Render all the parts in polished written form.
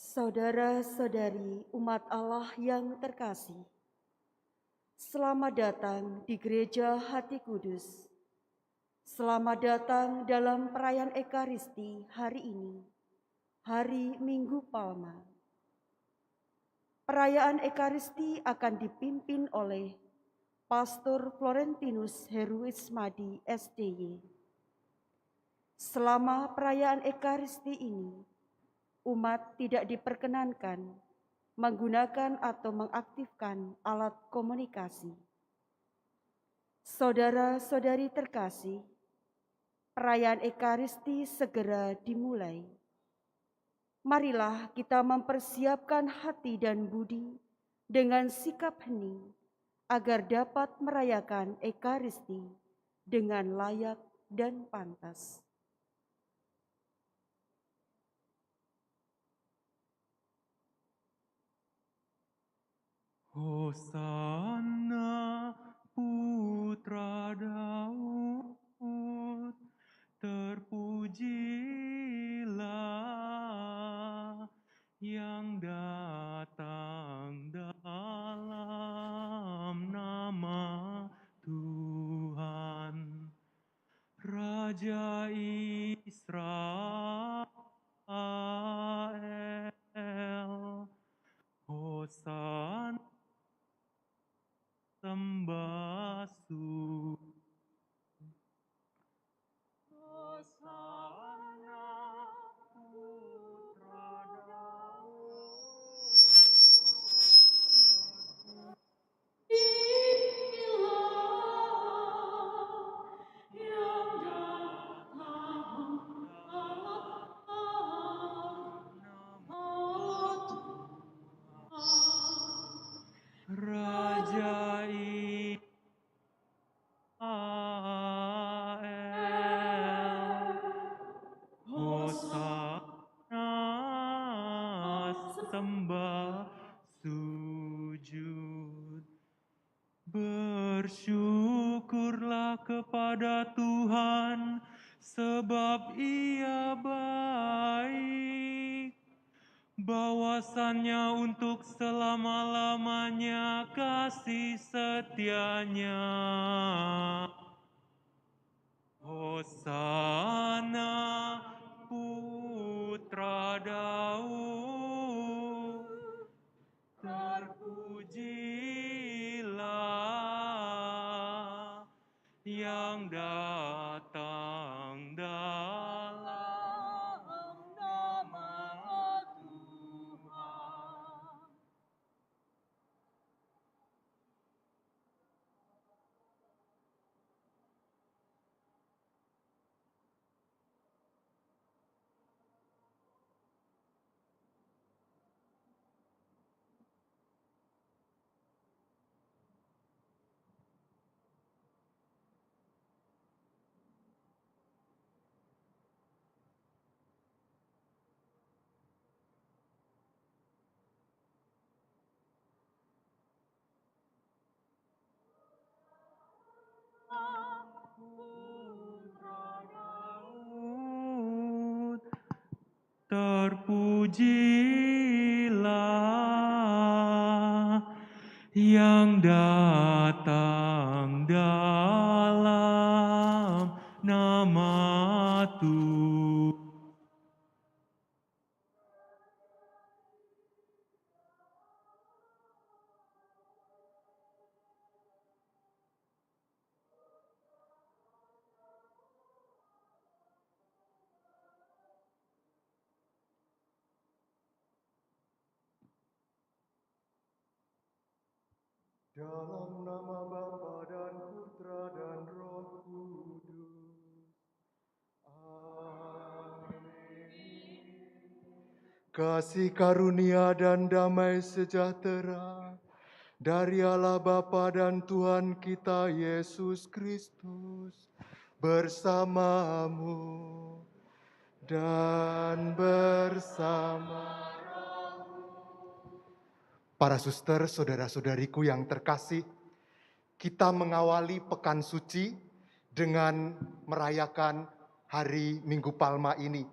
Saudara-saudari umat Allah yang terkasih, selamat datang di Gereja Hati Kudus. Selamat datang dalam perayaan Ekaristi hari ini, hari Minggu Palma. Perayaan Ekaristi akan dipimpin oleh Pastor Florentinus Heruismadi SDY. Selama perayaan Ekaristi ini, umat tidak diperkenankan menggunakan atau mengaktifkan alat komunikasi. Saudara-saudari terkasih, perayaan Ekaristi segera dimulai. Marilah kita mempersiapkan hati dan budi dengan sikap hening agar dapat merayakan Ekaristi dengan layak dan pantas. Hosana putra Daud, terpujilah yang datang dalam nama Tuhan, Raja Israel. Hosana sembah Hosana putra Daud. Raja Israel, Hosana sembah sujud. Bersyukurlah kepada Tuhan, sebab Ia baik. Bahwasannya untuk selama-lamanya kasih setianya. Hosana putra Daud, terpujilah yang datang dalam nama Tuhan. Putra Daud, terpujilah yang datang dalam nama Tuhan. Dalam nama Bapa dan Putra dan Roh Kudus. Amin. Kasih karunia dan damai sejahtera dari Allah Bapa dan Tuhan kita Yesus Kristus bersamamu dan bersama para suster, saudara-saudariku yang terkasih, kita mengawali Pekan Suci dengan merayakan hari Minggu Palma ini.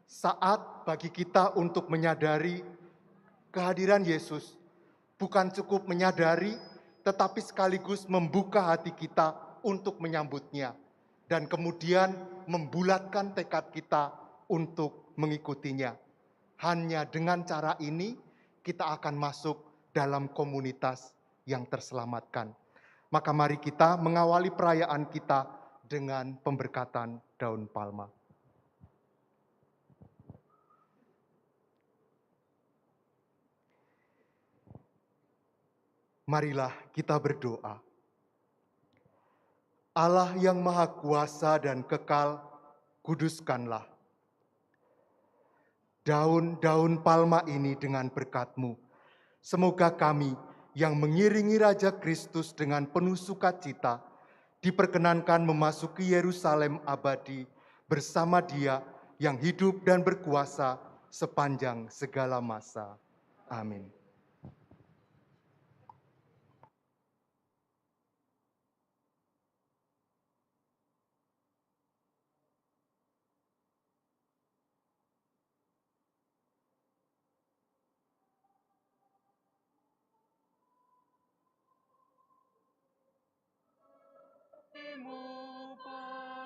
Saat bagi kita untuk menyadari Kehadiran Yesus bukan cukup menyadari, tetapi sekaligus membuka hati kita untuk menyambutnya. Dan kemudian membulatkan tekad kita untuk mengikutinya. Hanya dengan cara ini kita akan masuk dalam komunitas yang terselamatkan. Maka mari kita mengawali perayaan kita dengan pemberkatan daun palma. Marilah kita berdoa. Allah yang Maha Kuasa dan kekal, kuduskanlah daun-daun palma ini dengan berkat-Mu. Semoga kami yang mengiringi Raja Kristus dengan penuh sukacita diperkenankan memasuki Yerusalem abadi bersama Dia yang hidup dan berkuasa sepanjang segala masa. Amin.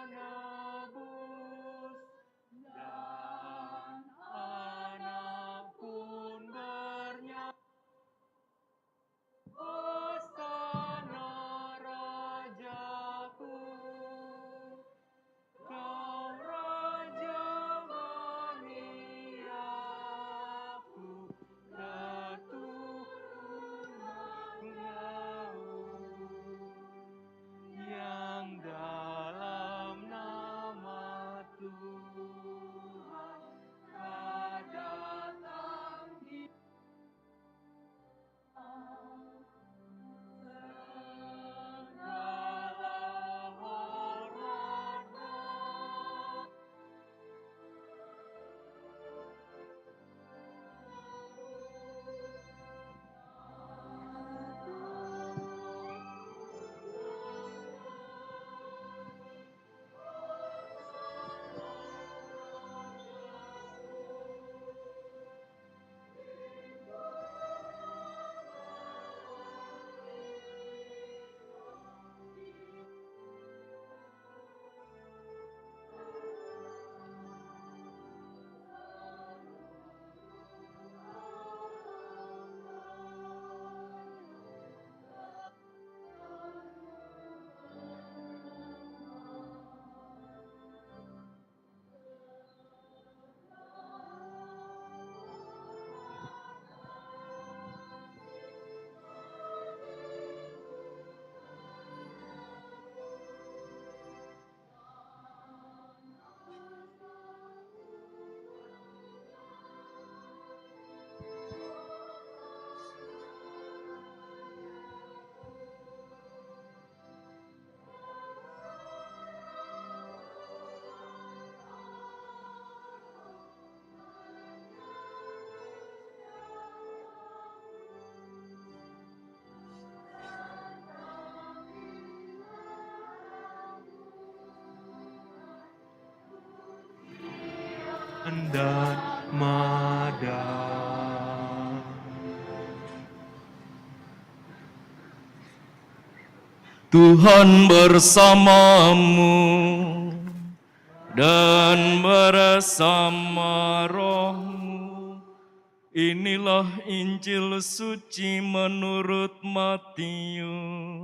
Penebus dan anak pun bernyanyi, Hosana Rajaku, Kau Raja Maniaku, yang dalam nama Tuhan kau datang di segala hormat. Dan madan. Tuhan bersamamu dan bersama rohmu. Inilah Injil suci menurut Matius.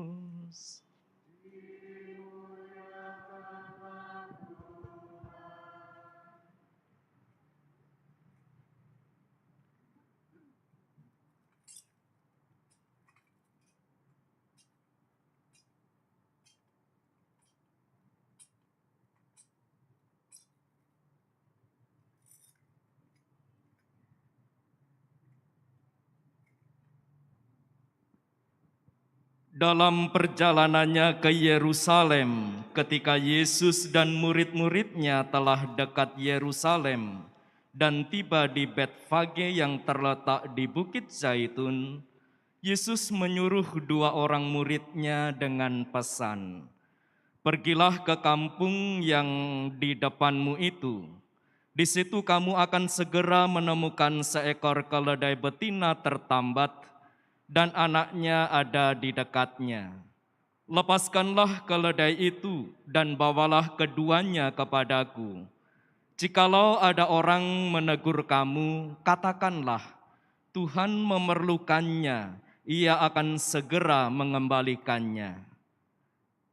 Dalam perjalanannya ke Yerusalem, ketika Yesus dan murid-muridnya telah dekat Yerusalem dan tiba di Betfage yang terletak di Bukit Zaitun, Yesus menyuruh 2 orang muridnya dengan pesan, "Pergilah ke kampung yang di depanmu itu, Di situ kamu akan segera menemukan seekor keledai betina tertambat dan anaknya ada di dekatnya. Lepaskanlah keledai itu dan bawalah keduanya kepadaku. Jikalau ada orang menegur kamu, katakanlah, Tuhan memerlukannya, ia akan segera mengembalikannya.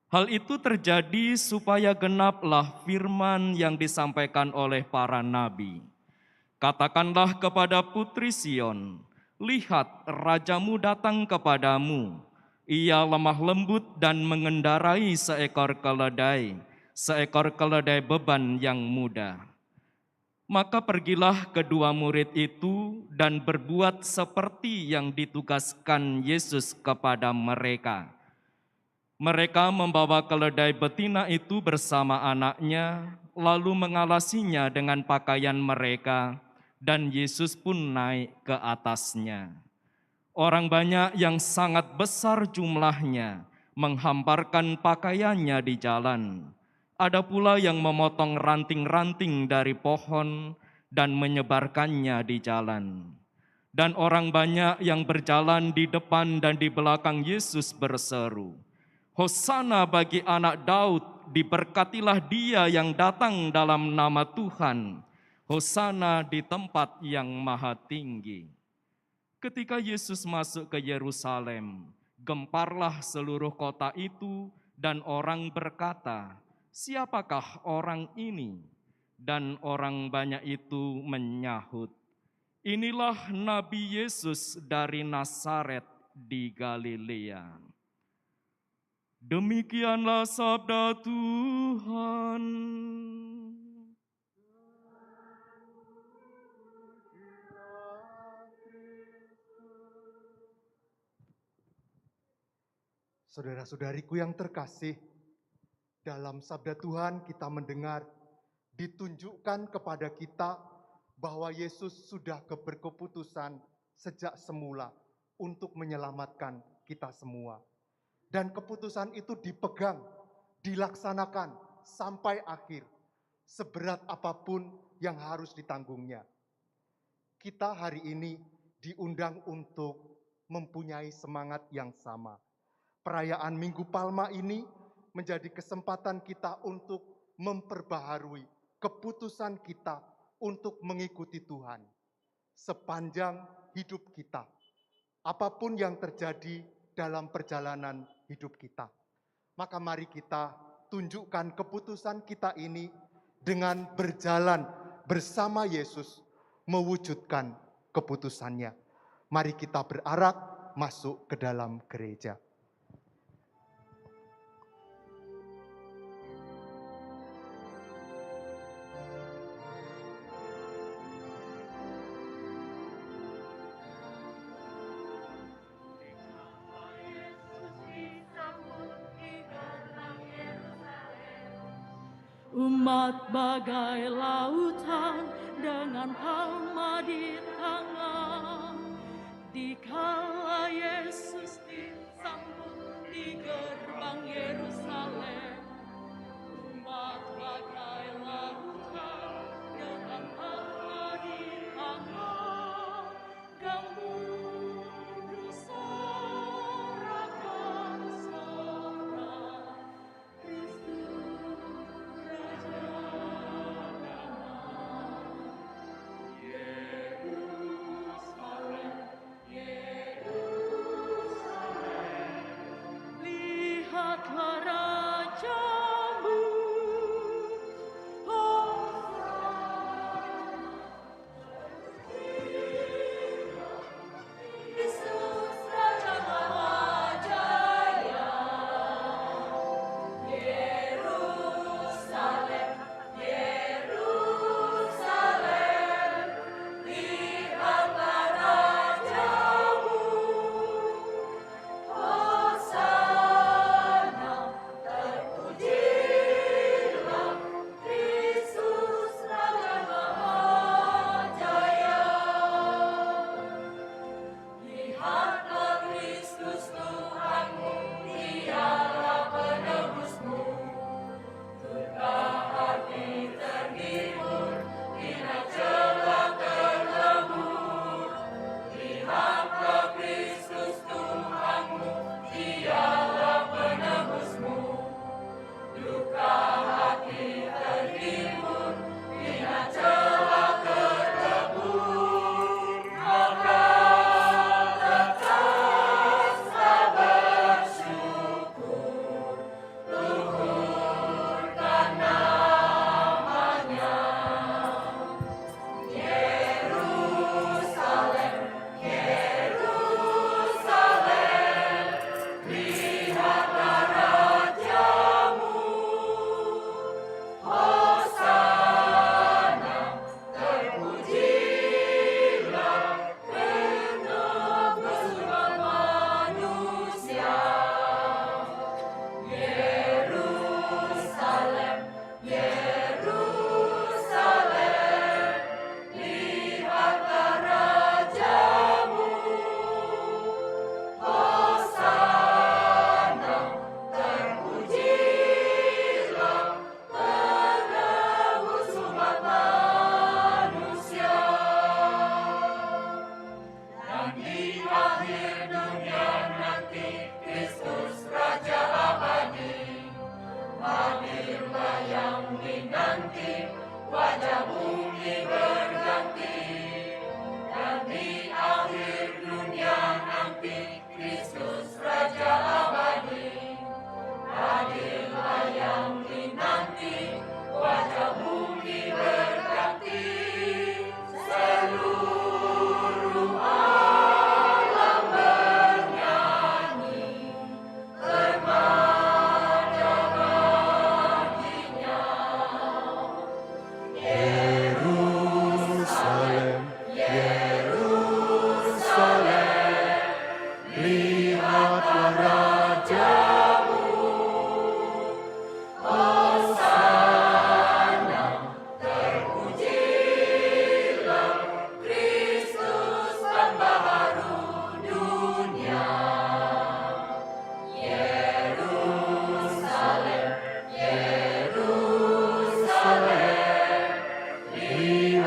Hal itu terjadi supaya genaplah firman yang disampaikan oleh para nabi. Katakanlah kepada putri Sion, lihat rajamu datang kepadamu. Ia lemah lembut dan mengendarai seekor keledai beban yang mudah. Maka pergilah kedua murid itu dan berbuat seperti yang ditugaskan Yesus kepada mereka. Mereka membawa keledai betina itu bersama anaknya, lalu mengalasinya dengan pakaian mereka, dan Yesus pun naik ke atasnya. Orang banyak yang sangat besar jumlahnya menghamparkan pakaiannya di jalan. Ada pula yang memotong ranting-ranting dari pohon dan menyebarkannya di jalan. Dan orang banyak yang berjalan di depan dan di belakang Yesus berseru, Hosana bagi anak Daud, diberkatilah dia yang datang dalam nama Tuhan. Hosana di tempat yang maha tinggi. Ketika Yesus masuk ke Yerusalem, gemparlah seluruh kota itu dan orang berkata, siapakah orang ini? Dan orang banyak itu menyahut, inilah Nabi Yesus dari Nazaret di Galilea. Demikianlah sabda Tuhan. Saudara-saudariku yang terkasih, dalam sabda Tuhan kita mendengar ditunjukkan kepada kita bahwa Yesus sudah berkeputusan sejak semula untuk menyelamatkan kita semua. Dan keputusan itu dipegang, dilaksanakan sampai akhir, seberat apapun yang harus ditanggungnya. Kita hari ini diundang untuk mempunyai semangat yang sama. Perayaan Minggu Palma ini menjadi kesempatan kita untuk memperbaharui keputusan kita untuk mengikuti Tuhan sepanjang hidup kita. Apapun yang terjadi dalam perjalanan hidup kita. Maka mari kita tunjukkan keputusan kita ini dengan berjalan bersama Yesus mewujudkan keputusannya. Mari kita berarak masuk ke dalam gereja. Umat bagai lautan dengan palma di tangan, dikala Yesus disambut di gerbang Yerusalem. Umat bagai lautan dengan palma di tangan, gemuruh sorakan sorak Kristus. Lihatlah Rajamu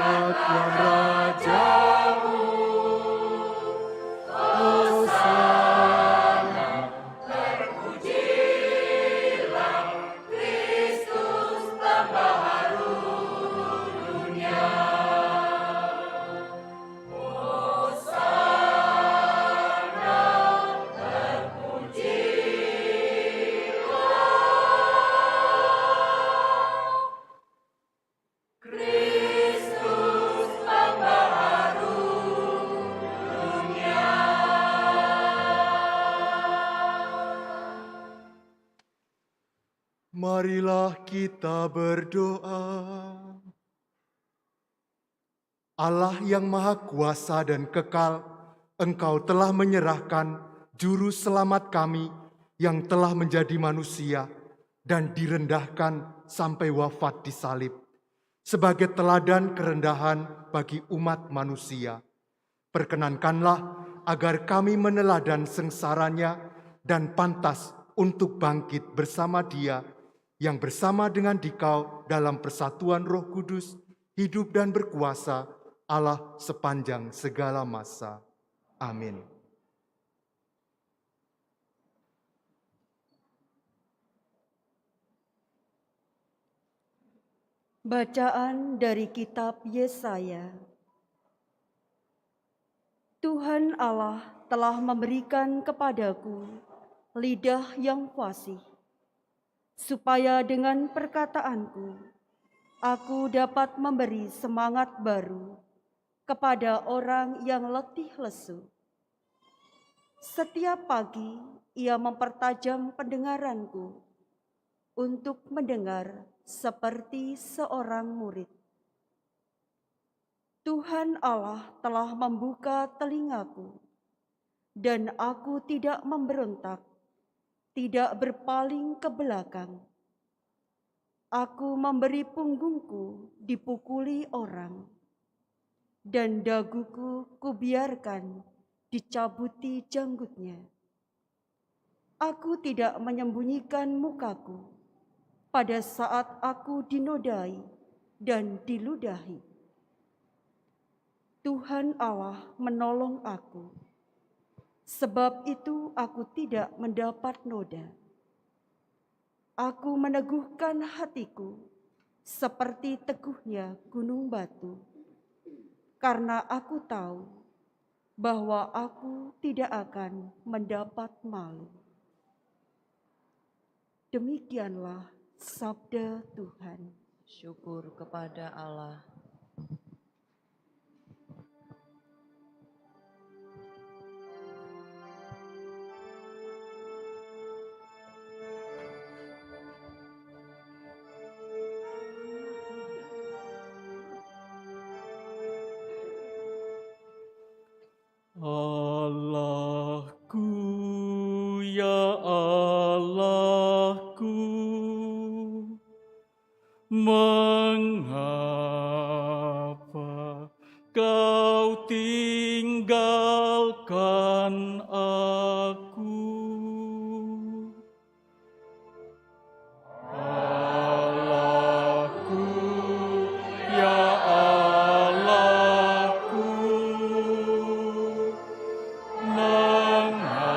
Tuhan Rajamu, Hosana. Marilah kita berdoa. Allah yang Maha Kuasa dan kekal, Engkau telah menyerahkan Juru Selamat kami yang telah menjadi manusia dan direndahkan sampai wafat di salib, sebagai teladan kerendahan bagi umat manusia. Perkenankanlah agar kami meneladan sengsaranya dan pantas untuk bangkit bersama Dia, yang bersama dengan Dikau dalam persatuan Roh Kudus, hidup dan berkuasa Allah sepanjang segala masa. Amin. Bacaan dari kitab Yesaya. Tuhan Allah telah memberikan kepadaku lidah yang fasih, supaya dengan perkataanku aku dapat memberi semangat baru kepada orang yang letih lesu. Setiap pagi ia mempertajam pendengaranku untuk mendengar seperti seorang murid. Tuhan Allah telah membuka telingaku, dan aku tidak memberontak, tidak berpaling ke belakang. Aku memberi punggungku dipukuli orang, dan daguku kubiarkan dicabuti janggutnya. Aku tidak menyembunyikan mukaku pada saat aku dinodai dan diludahi. Tuhan Allah menolong aku, sebab itu aku tidak mendapat noda. Aku meneguhkan hatiku seperti teguhnya gunung batu, karena aku tahu bahwa aku tidak akan mendapat malu. Demikianlah sabda Tuhan. Syukur kepada Allah. Allahku, ya Allahku, mengapa kau tinggalkan aku? Allahku, ya Allahku, mengapa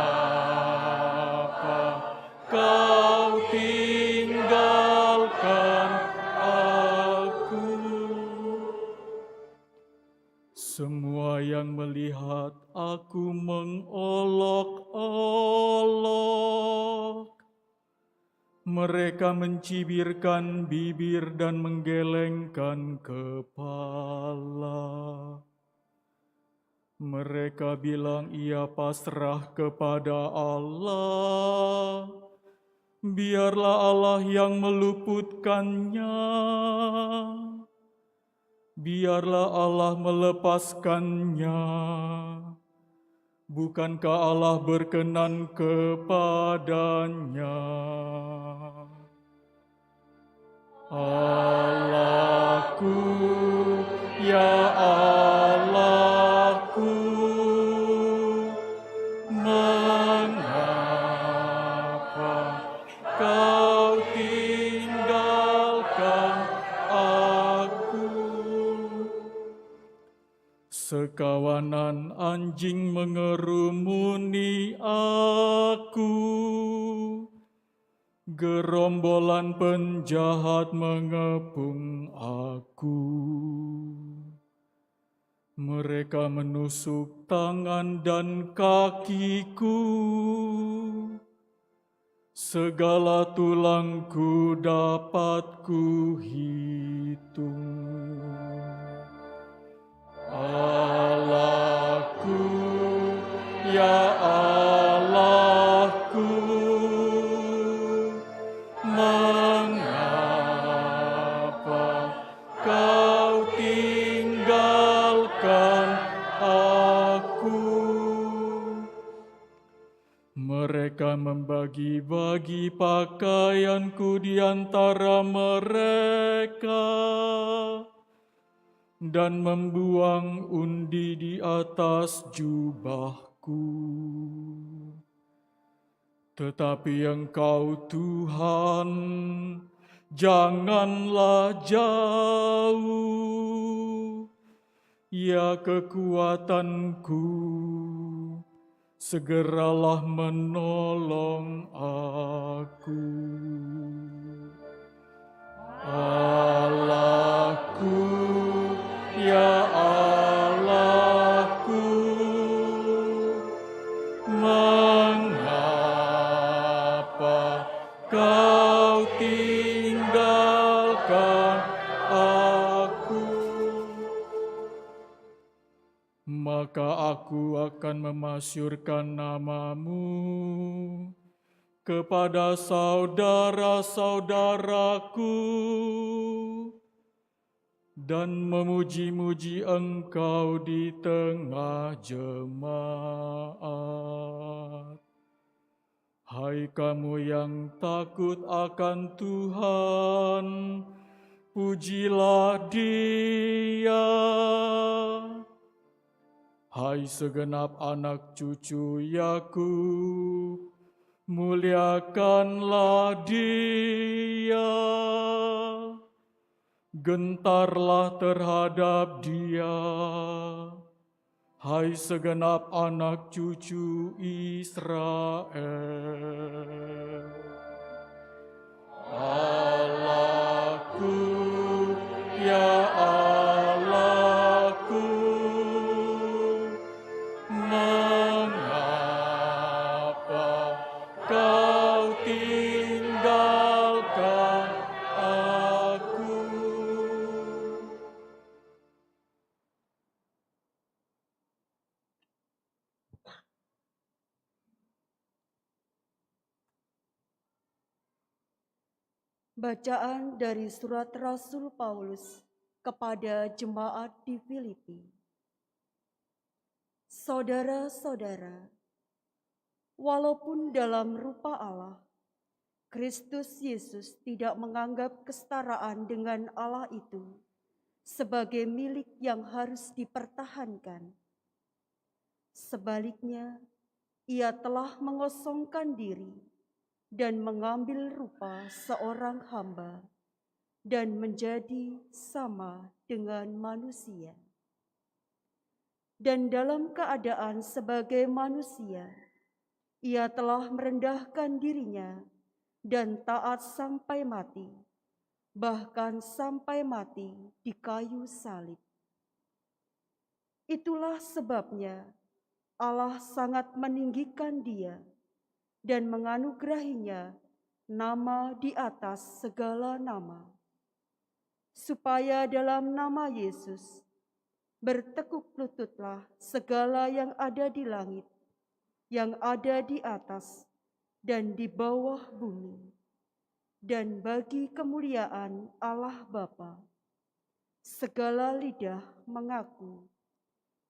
kau tinggalkan aku? Semua yang melihat aku mengolok-olok. Mereka mencibirkan bibir dan menggelengkan kepala. Mereka bilang ia pasrah kepada Allah. Biarlah Allah yang meluputkannya. Biarlah Allah melepaskannya. Bukankah Allah berkenan kepadanya? Allahku, ya Allahku, mengapa kau tinggalkan aku? Sekawanan anjing mengerumuni aku, gerombolan penjahat mengepung aku. Mereka menusuk tangan dan kakiku, segala tulangku dapat kuhitung. Allahku, ya Allahku, mengapa kau tinggalkan aku? Mereka membagi-bagi pakaianku di antara mereka dan membuang undi di atas jubahku. Tetapi Engkau Tuhan, janganlah jauh, ya kekuatanku, segeralah menolong aku. Allahku, ya Allahku, mengapa kau tinggalkan aku? Maka aku akan memasyurkan namamu kepada saudara-saudaraku dan memuji-muji Engkau di tengah jemaat. Hai kamu yang takut akan Tuhan, pujilah Dia. Hai segenap anak cucu Yakub, muliakanlah Dia. Gentarlah terhadap Dia, hai segenap anak cucu Israel. Allahku, ya Allahku, mengapa kau tinggalkan aku? Bacaan dari surat Rasul Paulus kepada jemaat di Filipi. Saudara-saudara, walaupun dalam rupa Allah, Kristus Yesus tidak menganggap kesetaraan dengan Allah itu sebagai milik yang harus dipertahankan. Sebaliknya, Ia telah mengosongkan diri dan mengambil rupa seorang hamba dan menjadi sama dengan manusia. Dan dalam keadaan sebagai manusia, Ia telah merendahkan dirinya dan taat sampai mati, bahkan sampai mati di kayu salib. Itulah sebabnya Allah sangat meninggikan Dia dan menganugerahinya nama di atas segala nama, supaya dalam nama Yesus bertekuk lututlah segala yang ada di langit, yang ada di atas, dan di bawah bumi, dan bagi kemuliaan Allah Bapa, segala lidah mengaku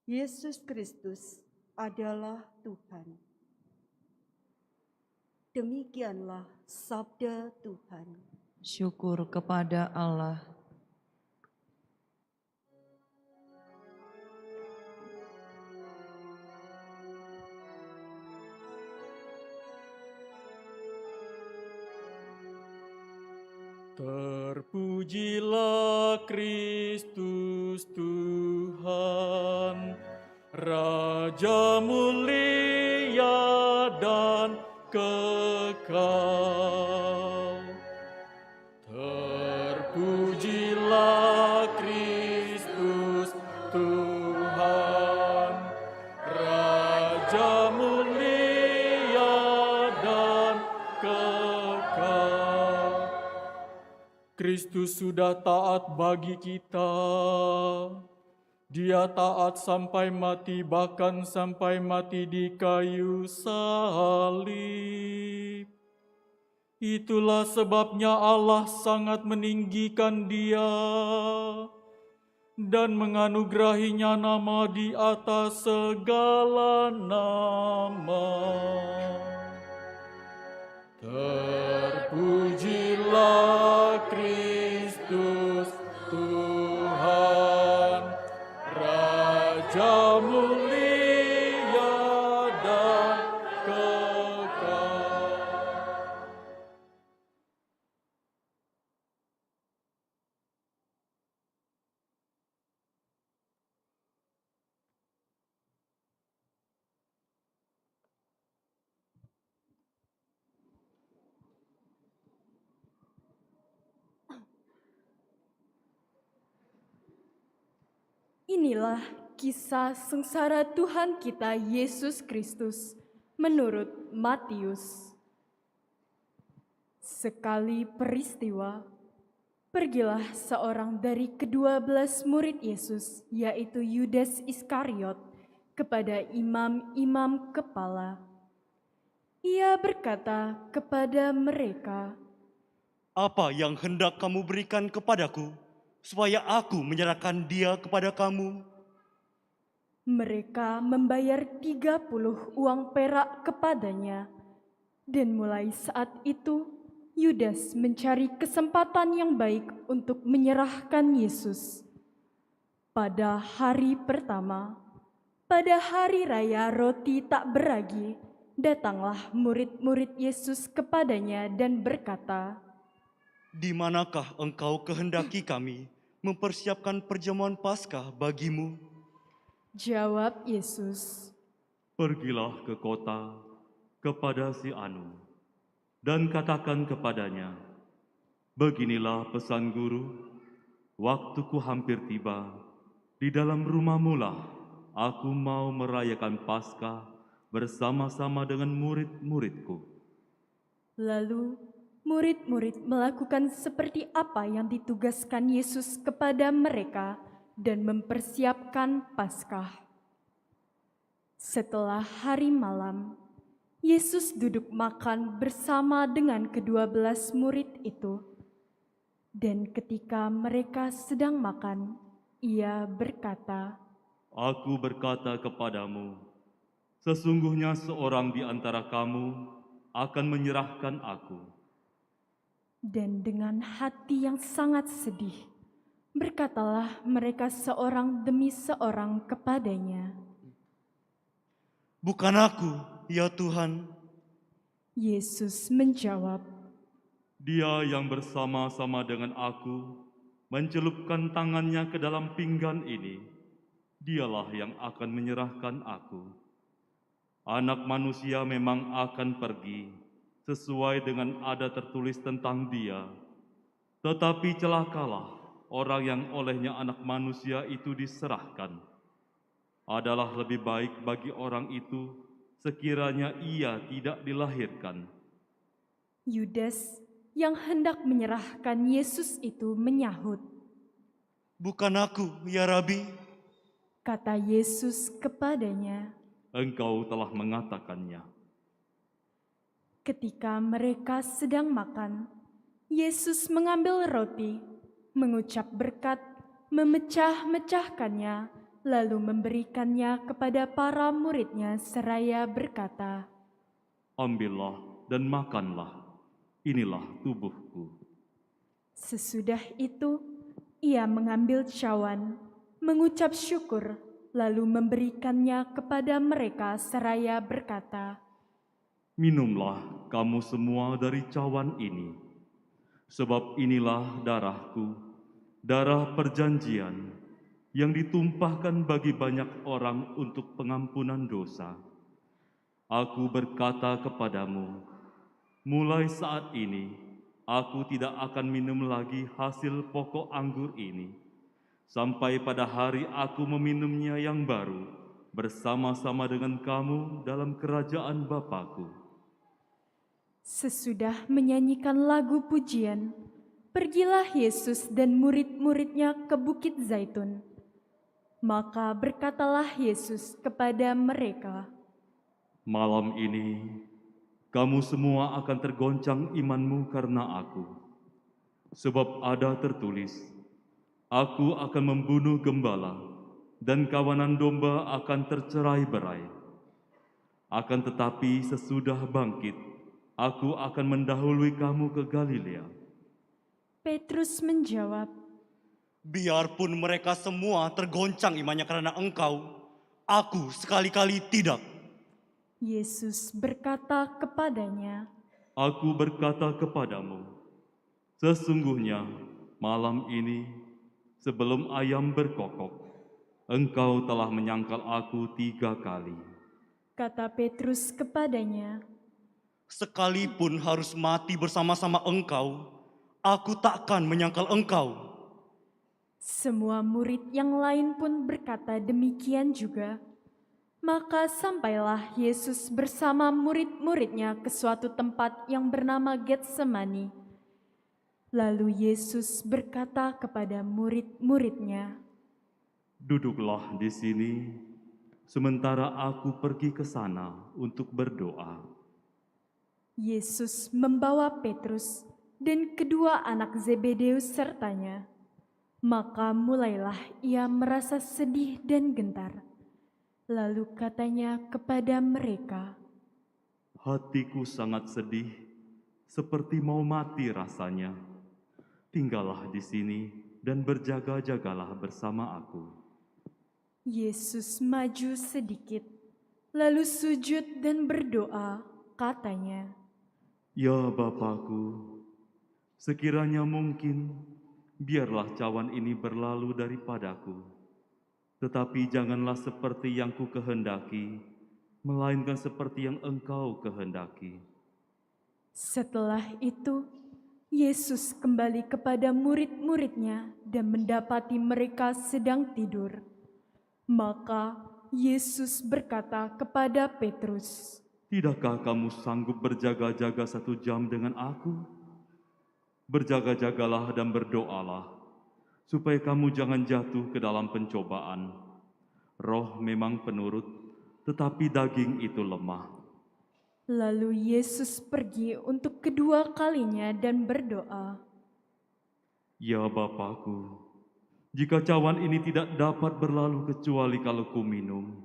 Yesus Kristus adalah Tuhan. Demikianlah sabda Tuhan. Syukur kepada Allah. Terpujilah Kristus Tuhan. Raja mulia dan kekal. Terpujilah Kristus Tuhan, Raja mulia dan kekal. Kristus sudah taat bagi kita. Dia taat sampai mati, bahkan sampai mati di kayu salib. Itulah sebabnya Allah sangat meninggikan Dia dan menganugerahinya nama di atas segala nama. Terpujilah Kristus Tuhan, Raja mulia dan kekal. Inilah kisah sengsara Tuhan kita Yesus Kristus menurut Matius. Sekali peristiwa, pergilah seorang dari ke-12 murid Yesus, yaitu Yudas Iskariot, kepada imam-imam kepala. Ia berkata kepada mereka, "Apa yang hendak kamu berikan kepadaku, supaya aku menyerahkan dia kepada kamu?" Mereka membayar 30 uang perak kepadanya, dan mulai saat itu Yudas mencari kesempatan yang baik untuk menyerahkan Yesus. Pada hari pertama, pada hari raya roti tak beragi, datanglah murid-murid Yesus kepadanya dan berkata, "Di manakah engkau kehendaki kami mempersiapkan perjamuan Paskah bagimu?" Jawab Yesus, Pergilah ke kota, kepada si Anu, dan katakan kepadanya, beginilah pesan guru, waktuku hampir tiba, di dalam rumahmu lah aku mau merayakan Paskah bersama-sama dengan murid-muridku. Lalu murid-murid melakukan seperti apa yang ditugaskan Yesus kepada mereka dan mempersiapkan Paskah. Setelah hari malam, Yesus duduk makan bersama dengan ke-12 murid itu. Dan ketika mereka sedang makan, Ia berkata, Aku berkata kepadamu, sesungguhnya seorang di antara kamu akan menyerahkan aku. dan dengan hati yang sangat sedih, berkatalah mereka seorang demi seorang kepadanya, "Bukan aku, ya Tuhan." Yesus menjawab, Dia yang bersama-sama dengan aku mencelupkan tangannya ke dalam pinggan ini, dialah yang akan menyerahkan aku. Anak manusia memang akan pergi sesuai dengan ada tertulis tentang dia, tetapi celakalah orang yang olehnya anak manusia itu diserahkan. Adalah lebih baik bagi orang itu sekiranya ia tidak dilahirkan. Yudas yang hendak menyerahkan Yesus itu menyahut, "Bukan aku, ya Rabi." kata Yesus kepadanya. Engkau telah mengatakannya. Ketika mereka sedang makan, Yesus mengambil roti, mengucap berkat, memecah-mecahkannya, lalu memberikannya kepada para murid-Nya seraya berkata, Ambillah dan makanlah, inilah tubuhku. Sesudah itu, Ia mengambil cawan, mengucap syukur, lalu memberikannya kepada mereka seraya berkata, Minumlah kamu semua dari cawan ini, sebab inilah darahku, darah perjanjian, yang ditumpahkan bagi banyak orang untuk pengampunan dosa. Aku berkata kepadamu, mulai saat ini, aku tidak akan minum lagi hasil pokok anggur ini, sampai pada hari aku meminumnya yang baru, bersama-sama dengan kamu dalam kerajaan Bapa-Ku. Sesudah menyanyikan lagu pujian, pergilah Yesus dan murid-muridnya ke Bukit Zaitun. Maka berkatalah Yesus kepada mereka, Malam ini, kamu semua akan tergoncang imanmu karena aku. Sebab ada tertulis, aku akan membunuh gembala, dan kawanan domba akan tercerai-berai. Akan tetapi sesudah bangkit, aku akan mendahului kamu ke Galilea. Petrus menjawab, Biarpun mereka semua tergoncang imannya karena Engkau, aku sekali-kali tidak. Yesus berkata kepadanya, Aku berkata kepadamu, sesungguhnya malam ini, sebelum ayam berkokok, engkau telah menyangkal aku 3 kali. kata Petrus kepadanya, Sekalipun harus mati bersama-sama Engkau, aku takkan menyangkal Engkau. semua murid yang lain pun berkata demikian juga. Maka sampailah Yesus bersama murid-muridnya ke suatu tempat yang bernama Getsemani. Lalu Yesus berkata kepada murid-muridnya, Duduklah di sini, sementara aku pergi ke sana untuk berdoa. Yesus membawa Petrus dan kedua anak Zebedeus sertanya. Maka mulailah ia merasa sedih dan gentar. Lalu katanya kepada mereka, Hatiku sangat sedih, seperti mau mati rasanya. Tinggallah di sini dan berjaga-jagalah bersama aku. Yesus maju sedikit, lalu sujud dan berdoa, katanya, Ya Bapakku, sekiranya mungkin, biarlah cawan ini berlalu daripadaku. Tetapi janganlah seperti yang ku kehendaki, melainkan seperti yang Engkau kehendaki. Setelah itu, Yesus kembali kepada murid-muridnya dan mendapati mereka sedang tidur. Maka Yesus berkata kepada Petrus, Tidakkah kamu sanggup berjaga-jaga 1 jam dengan aku? Berjaga-jagalah dan berdoalah, supaya kamu jangan jatuh ke dalam pencobaan. Roh memang penurut, tetapi daging itu lemah. Lalu Yesus pergi untuk kedua kalinya dan berdoa, Ya Bapakku, jika cawan ini tidak dapat berlalu kecuali kalau ku minum,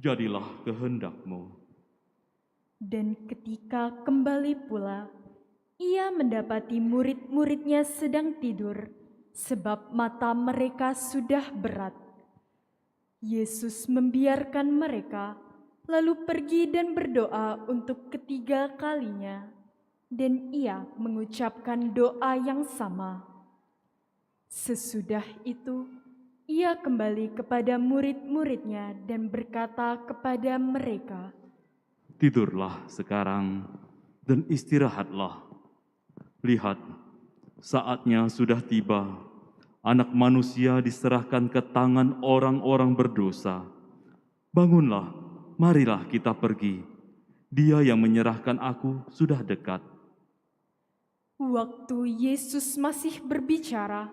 jadilah kehendak-Mu. Dan ketika kembali pula, ia mendapati murid-muridnya sedang tidur, sebab mata mereka sudah berat. Yesus membiarkan mereka, lalu pergi dan berdoa untuk ketiga kalinya, dan ia mengucapkan doa yang sama. Sesudah itu, ia kembali kepada murid-muridnya dan berkata kepada mereka, Tidurlah sekarang dan istirahatlah. Lihat, saatnya sudah tiba. Anak manusia diserahkan ke tangan orang-orang berdosa. Bangunlah, marilah kita pergi. Dia yang menyerahkan aku sudah dekat. Waktu Yesus masih berbicara,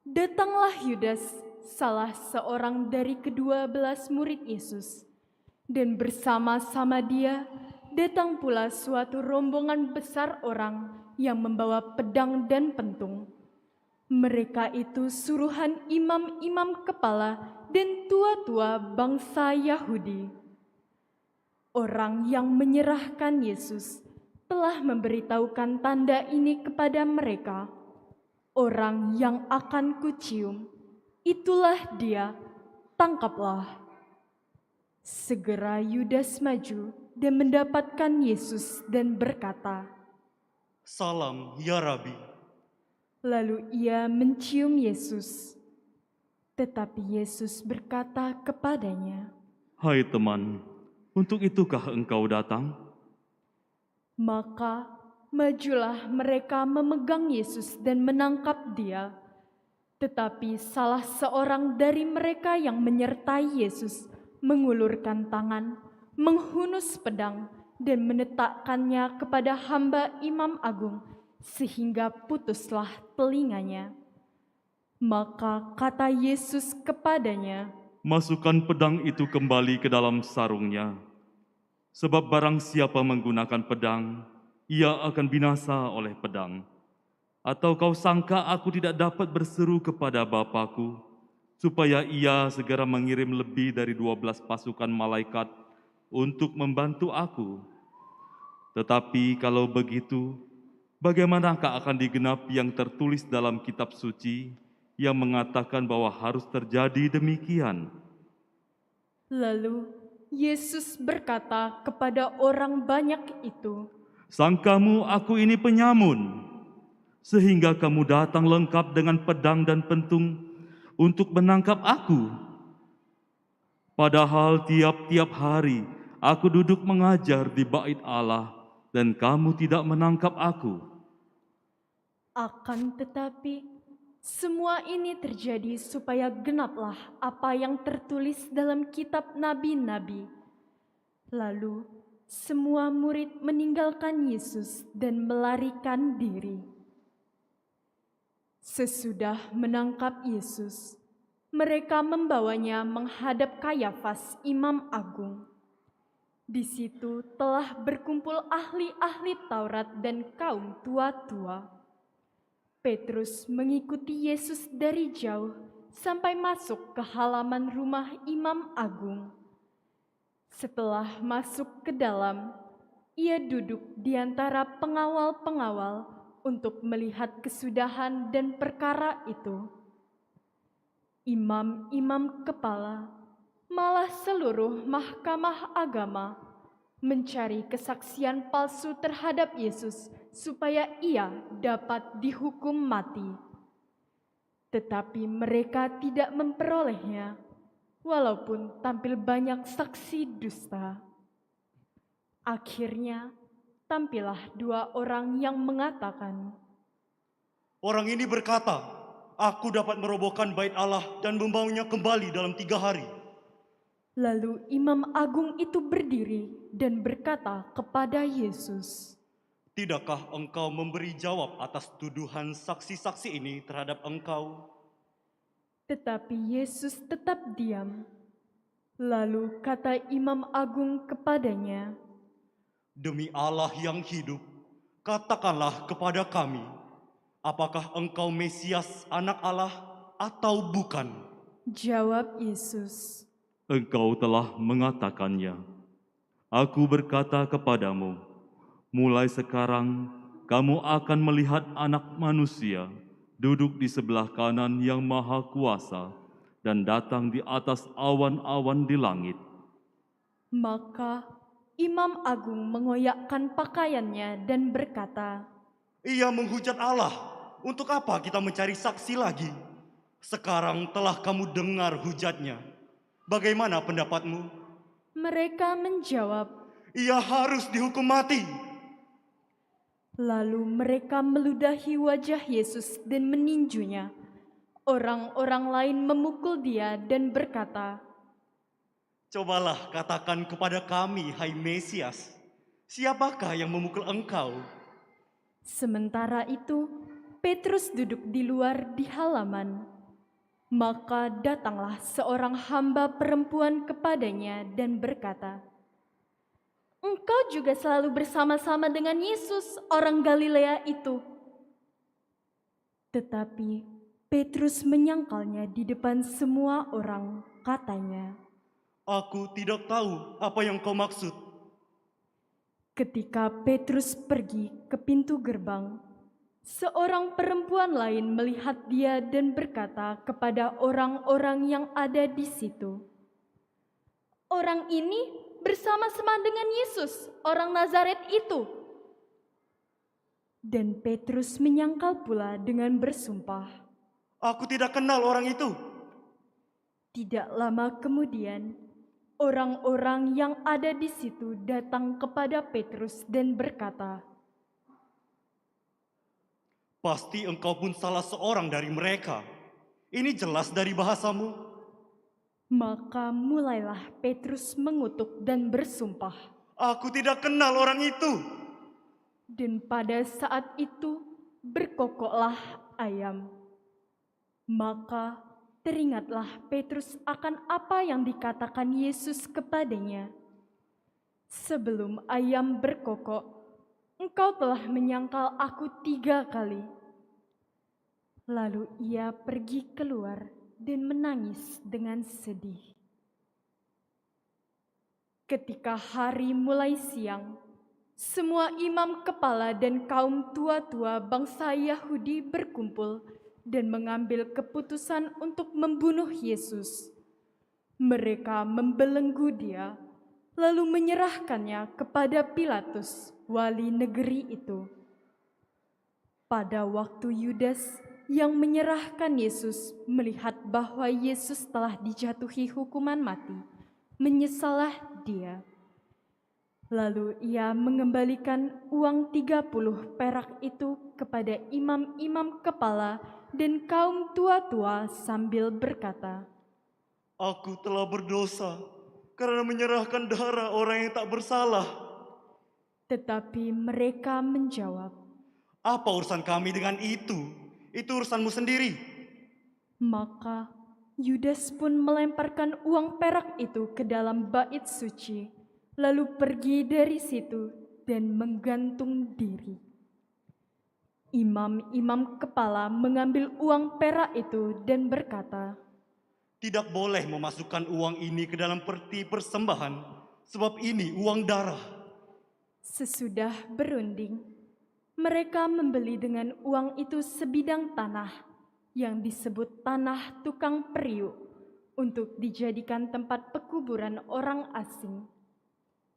datanglah Yudas, salah seorang dari ke-12 murid Yesus. Dan bersama-sama dia datang pula suatu rombongan besar orang yang membawa pedang dan pentung. Mereka itu suruhan imam-imam kepala dan tua-tua bangsa Yahudi. Orang yang menyerahkan Yesus telah memberitahukan tanda ini kepada mereka. Orang yang akan kucium, itulah dia, tangkaplah. Segera Yudas maju dan mendapatkan Yesus dan berkata, Salam, ya Rabi. lalu ia mencium Yesus. Tetapi Yesus berkata kepadanya, "Hai teman, untuk itukah engkau datang?" maka majulah mereka memegang Yesus dan menangkap dia. Tetapi salah seorang dari mereka yang menyertai Yesus mengulurkan tangan, menghunus pedang, dan meletakkannya kepada hamba Imam Agung, sehingga putuslah telinganya. Maka kata Yesus kepadanya, "Masukkan pedang itu kembali ke dalam sarungnya. Sebab barang siapa menggunakan pedang, ia akan binasa oleh pedang. Atau kau sangka aku tidak dapat berseru kepada Bapakku, supaya ia segera mengirim lebih dari 12 pasukan malaikat untuk membantu aku? Tetapi kalau begitu, bagaimanakah akan digenapi yang tertulis dalam kitab suci yang mengatakan bahwa harus terjadi demikian?" lalu Yesus berkata kepada orang banyak itu, "Sangkamu aku ini penyamun, sehingga kamu datang lengkap dengan pedang dan pentung untuk menangkap aku? Padahal tiap-tiap hari aku duduk mengajar di bait Allah dan kamu tidak menangkap aku." akan tetapi semua ini terjadi supaya genaplah apa yang tertulis dalam kitab nabi-nabi. Lalu semua murid meninggalkan Yesus dan melarikan diri. Sesudah menangkap Yesus, mereka membawanya menghadap Kayafas, Imam Agung. Di situ telah berkumpul ahli-ahli Taurat dan kaum tua-tua. Petrus mengikuti Yesus dari jauh sampai masuk ke halaman rumah Imam Agung. Setelah masuk ke dalam, ia duduk di antara pengawal-pengawal untuk melihat kesudahan dan perkara itu. Imam-imam kepala, malah seluruh mahkamah agama, mencari kesaksian palsu terhadap Yesus supaya ia dapat dihukum mati. Tetapi mereka tidak memperolehnya, walaupun tampil banyak saksi dusta. Akhirnya tampillah 2 orang yang mengatakan, Orang ini berkata, aku dapat merobohkan bait Allah dan membangunnya kembali dalam 3 hari. lalu Imam Agung itu berdiri dan berkata kepada Yesus, Tidakkah engkau memberi jawab atas tuduhan saksi-saksi ini terhadap engkau? tetapi Yesus tetap diam. Lalu kata Imam Agung kepadanya, Demi Allah yang hidup, katakanlah kepada kami, apakah engkau Mesias anak Allah atau bukan? jawab Yesus, "Engkau telah mengatakannya. Aku berkata kepadamu, mulai sekarang kamu akan melihat Anak Manusia duduk di sebelah kanan Yang Maha Kuasa dan datang di atas awan-awan di langit." Maka Imam Agung mengoyakkan pakaiannya dan berkata, Ia menghujat Allah. Untuk apa kita mencari saksi lagi? Sekarang telah kamu dengar hujatnya. Bagaimana pendapatmu? mereka menjawab, Ia harus dihukum mati. lalu mereka meludahi wajah Yesus dan meninjunya. Orang-orang lain memukul dia dan berkata, Cobalah katakan kepada kami, hai Mesias, siapakah yang memukul engkau? sementara itu Petrus duduk di luar di halaman. Maka datanglah seorang hamba perempuan kepadanya dan berkata, "Engkau juga selalu bersama-sama dengan Yesus, orang Galilea itu." Tetapi Petrus menyangkalnya di depan semua orang, katanya, Aku tidak tahu apa yang kau maksud. Ketika Petrus pergi ke pintu gerbang, seorang perempuan lain melihat dia dan berkata kepada orang-orang yang ada di situ, "Orang ini bersama-sama dengan Yesus, orang Nazaret itu." Dan Petrus menyangkal pula dengan bersumpah, Aku tidak kenal orang itu. Tidak lama kemudian, orang-orang yang ada di situ datang kepada Petrus dan berkata, Pasti engkau pun salah seorang dari mereka. Ini jelas dari bahasamu. maka mulailah Petrus mengutuk dan bersumpah. Aku tidak kenal orang itu. Dan pada saat itu berkokoklah ayam. Maka teringatlah Petrus akan apa yang dikatakan Yesus kepadanya. Sebelum ayam berkokok, engkau telah menyangkal aku 3 kali. Lalu ia pergi keluar dan menangis dengan sedih. Ketika hari mulai siang, semua imam kepala dan kaum tua-tua bangsa Yahudi berkumpul dan mengambil keputusan untuk membunuh Yesus. Mereka membelenggu dia, lalu menyerahkannya kepada Pilatus, wali negeri itu. Pada waktu Yudas yang menyerahkan Yesus melihat bahwa Yesus telah dijatuhi hukuman mati, menyesallah dia. Lalu ia mengembalikan uang 30 perak itu kepada imam-imam kepala dan kaum tua-tua sambil berkata, Aku telah berdosa karena menyerahkan darah orang yang tak bersalah. Tetapi mereka menjawab, Apa urusan kami dengan itu? Itu urusanmu sendiri. maka Yudas pun melemparkan uang perak itu ke dalam bait suci, lalu pergi dari situ dan menggantung diri. Imam-imam kepala mengambil uang perak itu dan berkata, Tidak boleh memasukkan uang ini ke dalam peti persembahan, sebab ini uang darah. sesudah berunding, mereka membeli dengan uang itu sebidang tanah yang disebut tanah tukang periuk untuk dijadikan tempat pekuburan orang asing.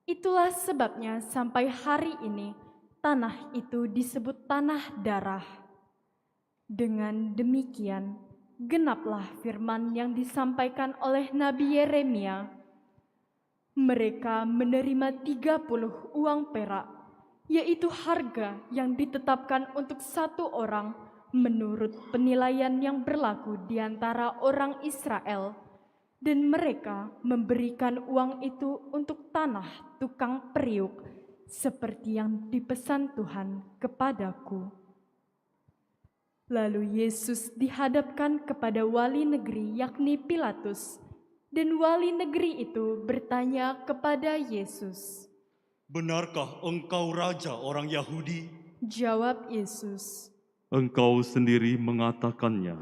Itulah sebabnya sampai hari ini tanah itu disebut tanah darah. Dengan demikian, genaplah firman yang disampaikan oleh Nabi Yeremia. Mereka menerima 30 uang perak, yaitu harga yang ditetapkan untuk satu orang menurut penilaian yang berlaku di antara orang Israel, dan mereka memberikan uang itu untuk tanah tukang periuk, seperti yang dipesan Tuhan kepadaku. Lalu Yesus dihadapkan kepada wali negeri, yakni Pilatus, dan wali negeri itu bertanya kepada Yesus. Benarkah engkau raja orang Yahudi? Jawab Yesus, Engkau sendiri mengatakannya.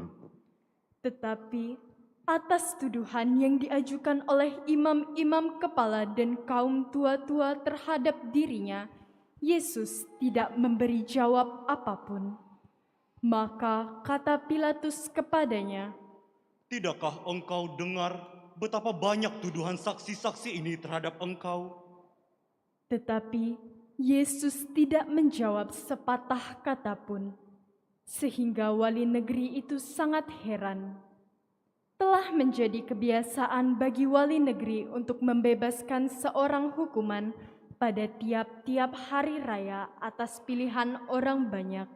tetapi atas tuduhan yang diajukan oleh imam-imam kepala dan kaum tua-tua terhadap dirinya, Yesus tidak memberi jawab apapun. Maka kata Pilatus kepadanya, Tidakkah engkau dengar betapa banyak tuduhan saksi-saksi ini terhadap engkau? tetapi Yesus tidak menjawab sepatah kata pun, sehingga wali negeri itu sangat heran. Telah menjadi kebiasaan bagi wali negeri untuk membebaskan seorang hukuman pada tiap-tiap hari raya atas pilihan orang banyak.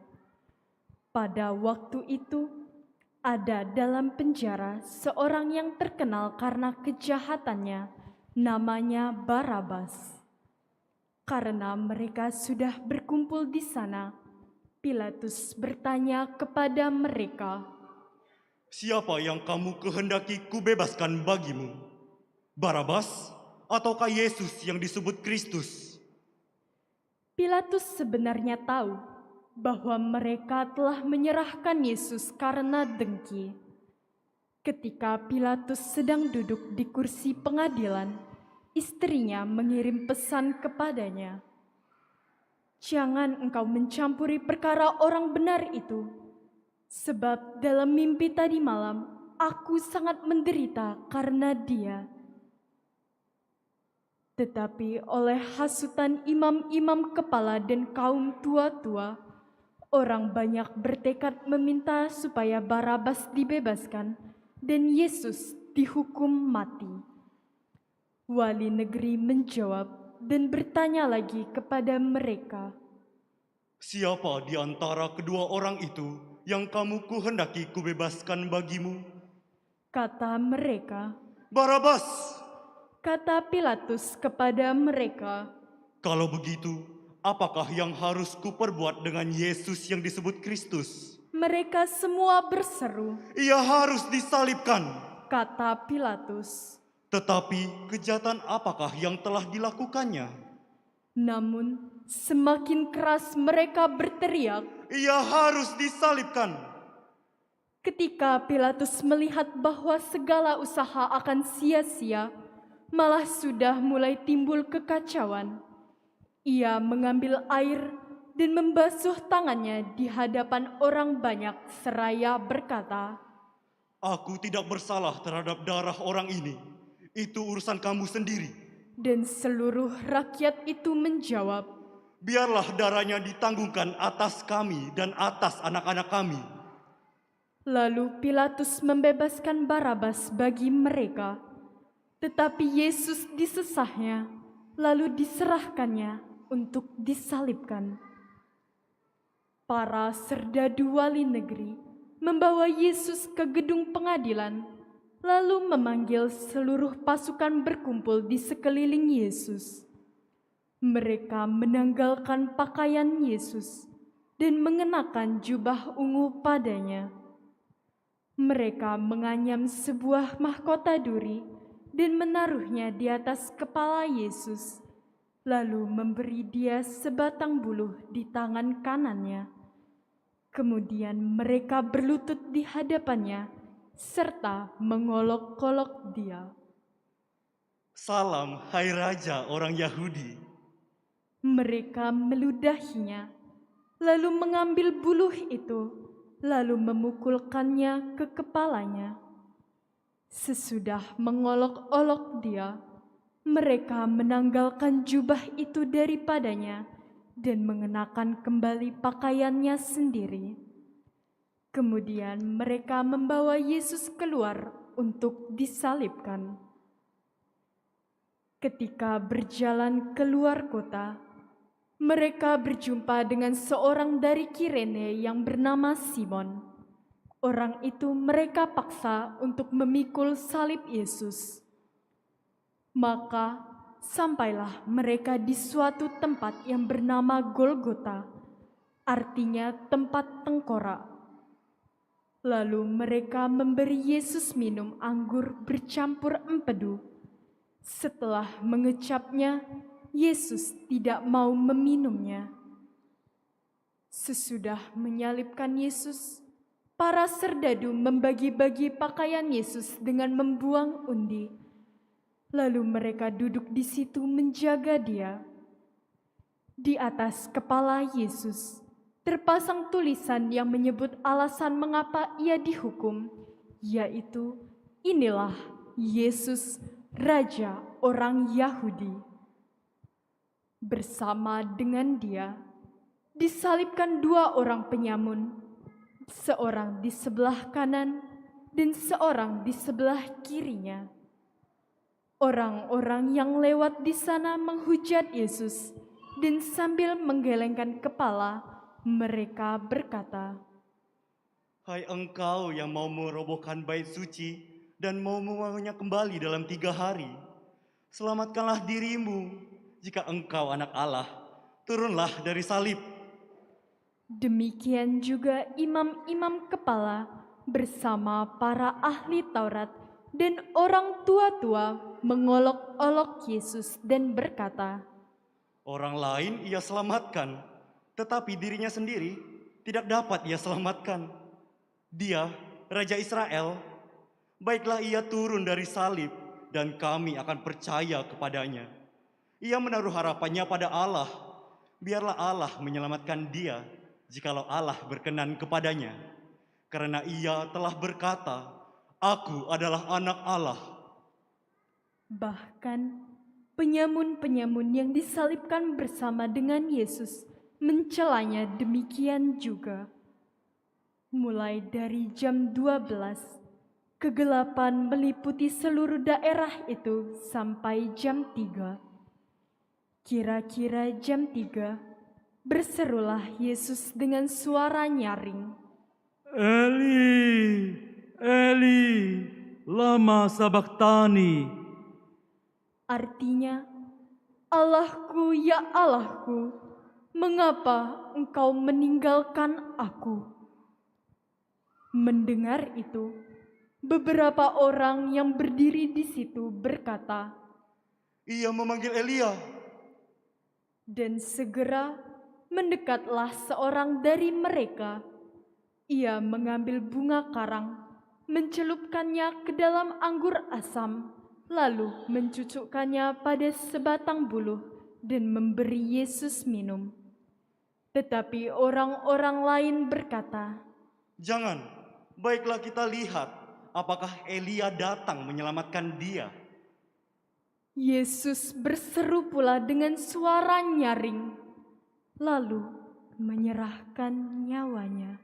Pada waktu itu, ada dalam penjara seorang yang terkenal karena kejahatannya, namanya Barabas. Karena mereka sudah berkumpul di sana, Pilatus bertanya kepada mereka, Siapa yang kamu kehendaki kubebaskan bagimu? Barabas ataukah Yesus yang disebut Kristus? Pilatus sebenarnya tahu bahwa mereka telah menyerahkan Yesus karena dengki. Ketika Pilatus sedang duduk di kursi pengadilan, istrinya mengirim pesan kepadanya, "Jangan engkau mencampuri perkara orang benar itu, sebab dalam mimpi tadi malam aku sangat menderita karena dia." Tetapi oleh hasutan imam-imam kepala dan kaum tua-tua, orang banyak bertekad meminta supaya Barabas dibebaskan dan Yesus dihukum mati. Wali negeri menjawab dan bertanya lagi kepada mereka, Siapa di antara kedua orang itu yang kamu kuhendaki kubebaskan bagimu? kata mereka. Barabas! Kata Pilatus kepada mereka, Kalau begitu, apakah yang harus kuperbuat dengan Yesus yang disebut Kristus? mereka semua berseru, Ia harus disalibkan. kata Pilatus. Tetapi kejahatan apakah yang telah dilakukannya? Namun semakin keras mereka berteriak. Ia harus disalibkan. Ketika Pilatus melihat bahwa segala usaha akan sia-sia, malah sudah mulai timbul kekacauan, ia mengambil air dan membasuh tangannya di hadapan orang banyak seraya berkata, Aku tidak bersalah terhadap darah orang ini. Itu urusan kamu sendiri. dan seluruh rakyat itu menjawab, Biarlah darahnya ditanggungkan atas kami dan atas anak-anak kami. Lalu Pilatus membebaskan Barabas bagi mereka, tetapi Yesus disesahnya, lalu diserahkannya untuk disalibkan. Para serdadu wali negeri membawa Yesus ke gedung pengadilan, lalu memanggil seluruh pasukan berkumpul di sekeliling Yesus. Mereka menanggalkan pakaian Yesus dan mengenakan jubah ungu padanya. Mereka menganyam sebuah mahkota duri dan menaruhnya di atas kepala Yesus, lalu memberi dia sebatang buluh di tangan kanannya. Kemudian mereka berlutut di hadapannya serta mengolok-olok dia. Salam, hai Raja orang Yahudi. Mereka meludahinya, lalu mengambil buluh itu, lalu memukulkannya ke kepalanya. Sesudah mengolok-olok dia, mereka menanggalkan jubah itu daripadanya dan mengenakan kembali pakaiannya sendiri. Kemudian mereka membawa Yesus keluar untuk disalibkan. Ketika berjalan keluar kota, mereka berjumpa dengan seorang dari Kirene yang bernama Simon. Orang itu mereka paksa untuk memikul salib Yesus. Maka sampailah mereka di suatu tempat yang bernama Golgota, artinya tempat tengkorak. Lalu mereka memberi Yesus minum anggur bercampur empedu. Setelah mengecapnya, Yesus tidak mau meminumnya. Sesudah menyalibkan Yesus, para serdadu membagi-bagi pakaian Yesus dengan membuang undi. Lalu mereka duduk di situ menjaga dia. Di atas kepala Yesus terpasang tulisan yang menyebut alasan mengapa ia dihukum, yaitu inilah Yesus, Raja orang Yahudi. Bersama dengan dia disalibkan dua orang penyamun, seorang di sebelah kanan dan seorang di sebelah kirinya. Orang-orang yang lewat di sana menghujat Yesus dan sambil menggelengkan kepala, mereka berkata, Hai engkau yang mau merobohkan bait suci dan mau membangunnya kembali dalam 3 hari. Selamatkanlah dirimu, jika engkau anak Allah, turunlah dari salib. Demikian juga imam-imam kepala bersama para ahli Taurat dan orang tua-tua mengolok-olok Yesus dan berkata, Orang lain ia selamatkan, tetapi dirinya sendiri tidak dapat ia selamatkan. Dia, Raja Israel, baiklah ia turun dari salib dan kami akan percaya kepadanya. Ia menaruh harapannya pada Allah. Biarlah Allah menyelamatkan dia jikalau Allah berkenan kepadanya. Karena ia telah berkata, Aku adalah anak Allah. Bahkan penyamun-penyamun yang disalibkan bersama dengan Yesus mencelanya demikian juga. Mulai dari jam 12, Kegelapan meliputi seluruh daerah itu sampai jam 3. Kira-kira jam 3, berserulah Yesus dengan suara nyaring. Eli, Eli, lama sabachthani. Artinya, Allahku, ya Allahku, mengapa engkau meninggalkan aku? Mendengar itu, beberapa orang yang berdiri di situ berkata, Ia memanggil Elia. dan segera mendekatlah seorang dari mereka. Ia mengambil bunga karang, mencelupkannya ke dalam anggur asam, lalu mencucukkannya pada sebatang buluh dan memberi Yesus minum. Tetapi orang-orang lain berkata, Jangan, baiklah kita lihat apakah Elia datang menyelamatkan dia. Yesus berseru pula dengan suara nyaring, lalu menyerahkan nyawanya.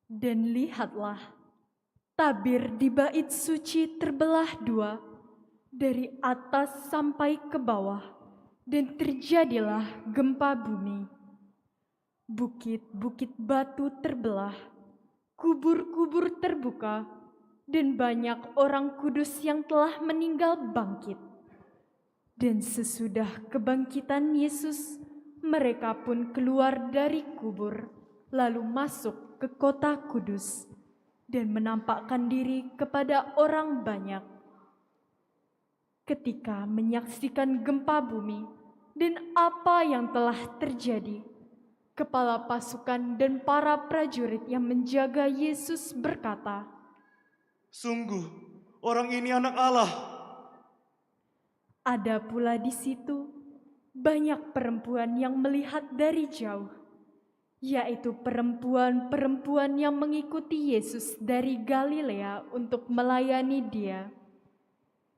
Dan lihatlah, tabir di bait suci terbelah dua, dari atas sampai ke bawah, dan terjadilah gempa bumi. Bukit-bukit batu terbelah, kubur-kubur terbuka, dan banyak orang kudus yang telah meninggal bangkit. Dan sesudah kebangkitan Yesus, mereka pun keluar dari kubur, lalu masuk ke kota kudus dan menampakkan diri kepada orang banyak. Ketika menyaksikan gempa bumi dan apa yang telah terjadi, kepala pasukan dan para prajurit yang menjaga Yesus berkata, Sungguh, orang ini anak Allah. ada pula di situ banyak perempuan yang melihat dari jauh, yaitu perempuan-perempuan yang mengikuti Yesus dari Galilea untuk melayani Dia.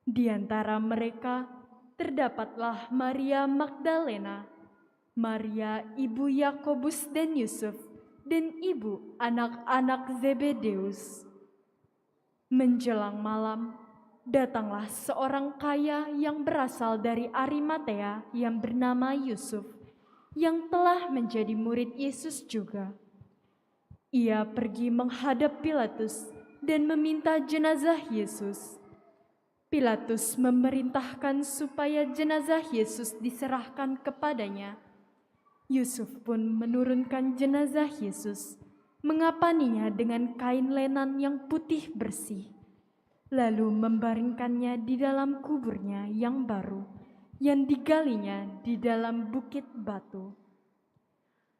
Di antara mereka terdapatlah Maria Magdalena, Maria ibu Yakobus dan Yusuf, dan ibu anak-anak Zebedeus. Menjelang malam, datanglah seorang kaya yang berasal dari Arimatea yang bernama Yusuf, yang telah menjadi murid Yesus juga. Ia pergi menghadap Pilatus dan meminta jenazah Yesus. Pilatus memerintahkan supaya jenazah Yesus diserahkan kepadanya. Yusuf pun menurunkan jenazah Yesus, mengapaninya dengan kain lenan yang putih bersih, lalu membaringkannya di dalam kuburnya yang baru, yang digalinya di dalam bukit batu.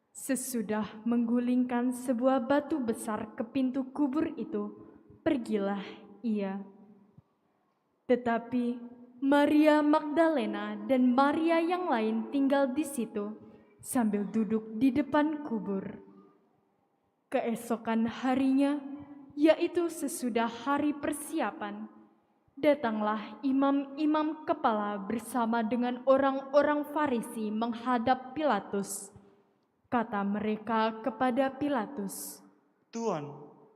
Sesudah menggulingkan sebuah batu besar ke pintu kubur itu, pergilah ia. Tetapi Maria Magdalena dan Maria yang lain tinggal di situ sambil duduk di depan kubur. Keesokan harinya, yaitu sesudah hari persiapan, datanglah imam-imam kepala bersama dengan orang-orang Farisi menghadap Pilatus. Kata mereka kepada Pilatus, Tuan,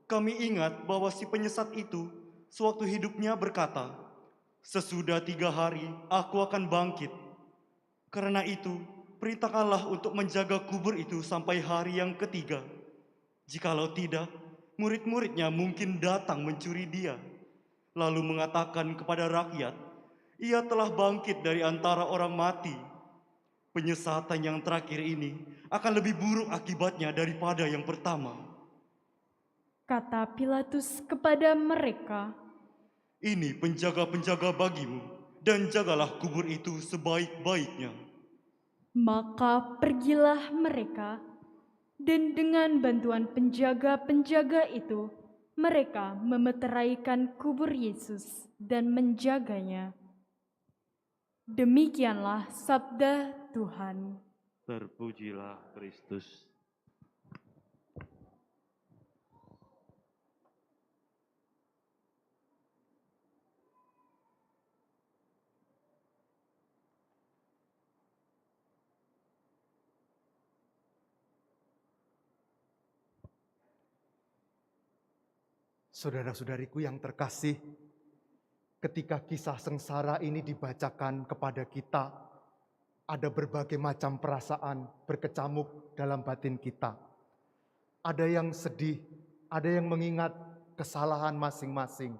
kami ingat bahwa si penyesat itu sewaktu hidupnya berkata, Sesudah 3 hari aku akan bangkit. Karena itu, perintahkanlah untuk menjaga kubur itu sampai hari yang ketiga. Jikalau tidak, murid-muridnya mungkin datang mencuri dia, lalu mengatakan kepada rakyat, ia telah bangkit dari antara orang mati. Penyesatan yang terakhir ini akan lebih buruk akibatnya daripada yang pertama. kata Pilatus kepada mereka, Ini penjaga-penjaga bagimu dan jagalah kubur itu sebaik-baiknya. Maka pergilah mereka, dan dengan bantuan penjaga-penjaga itu, mereka memeteraikan kubur Yesus dan menjaganya. Demikianlah sabda Tuhan. Terpujilah Kristus. Saudara-saudariku yang terkasih, ketika kisah sengsara ini dibacakan kepada kita, ada berbagai macam perasaan berkecamuk dalam batin kita. Ada yang sedih, ada yang mengingat kesalahan masing-masing.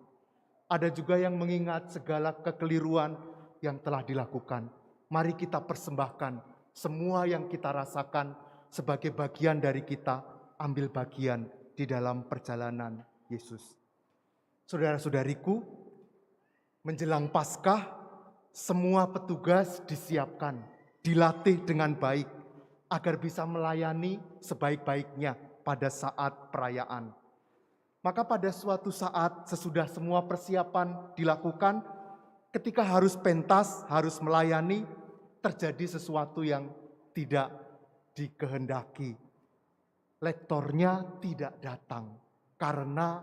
Ada juga yang mengingat segala kekeliruan yang telah dilakukan. Mari kita persembahkan semua yang kita rasakan sebagai bagian dari kita, ambil bagian di dalam perjalanan Yesus. Saudara-saudariku, menjelang Paskah, semua petugas disiapkan, dilatih dengan baik agar bisa melayani sebaik-baiknya pada saat perayaan. Maka pada suatu saat sesudah semua persiapan dilakukan, ketika harus pentas, harus melayani, terjadi sesuatu yang tidak dikehendaki. Lektornya tidak datang karena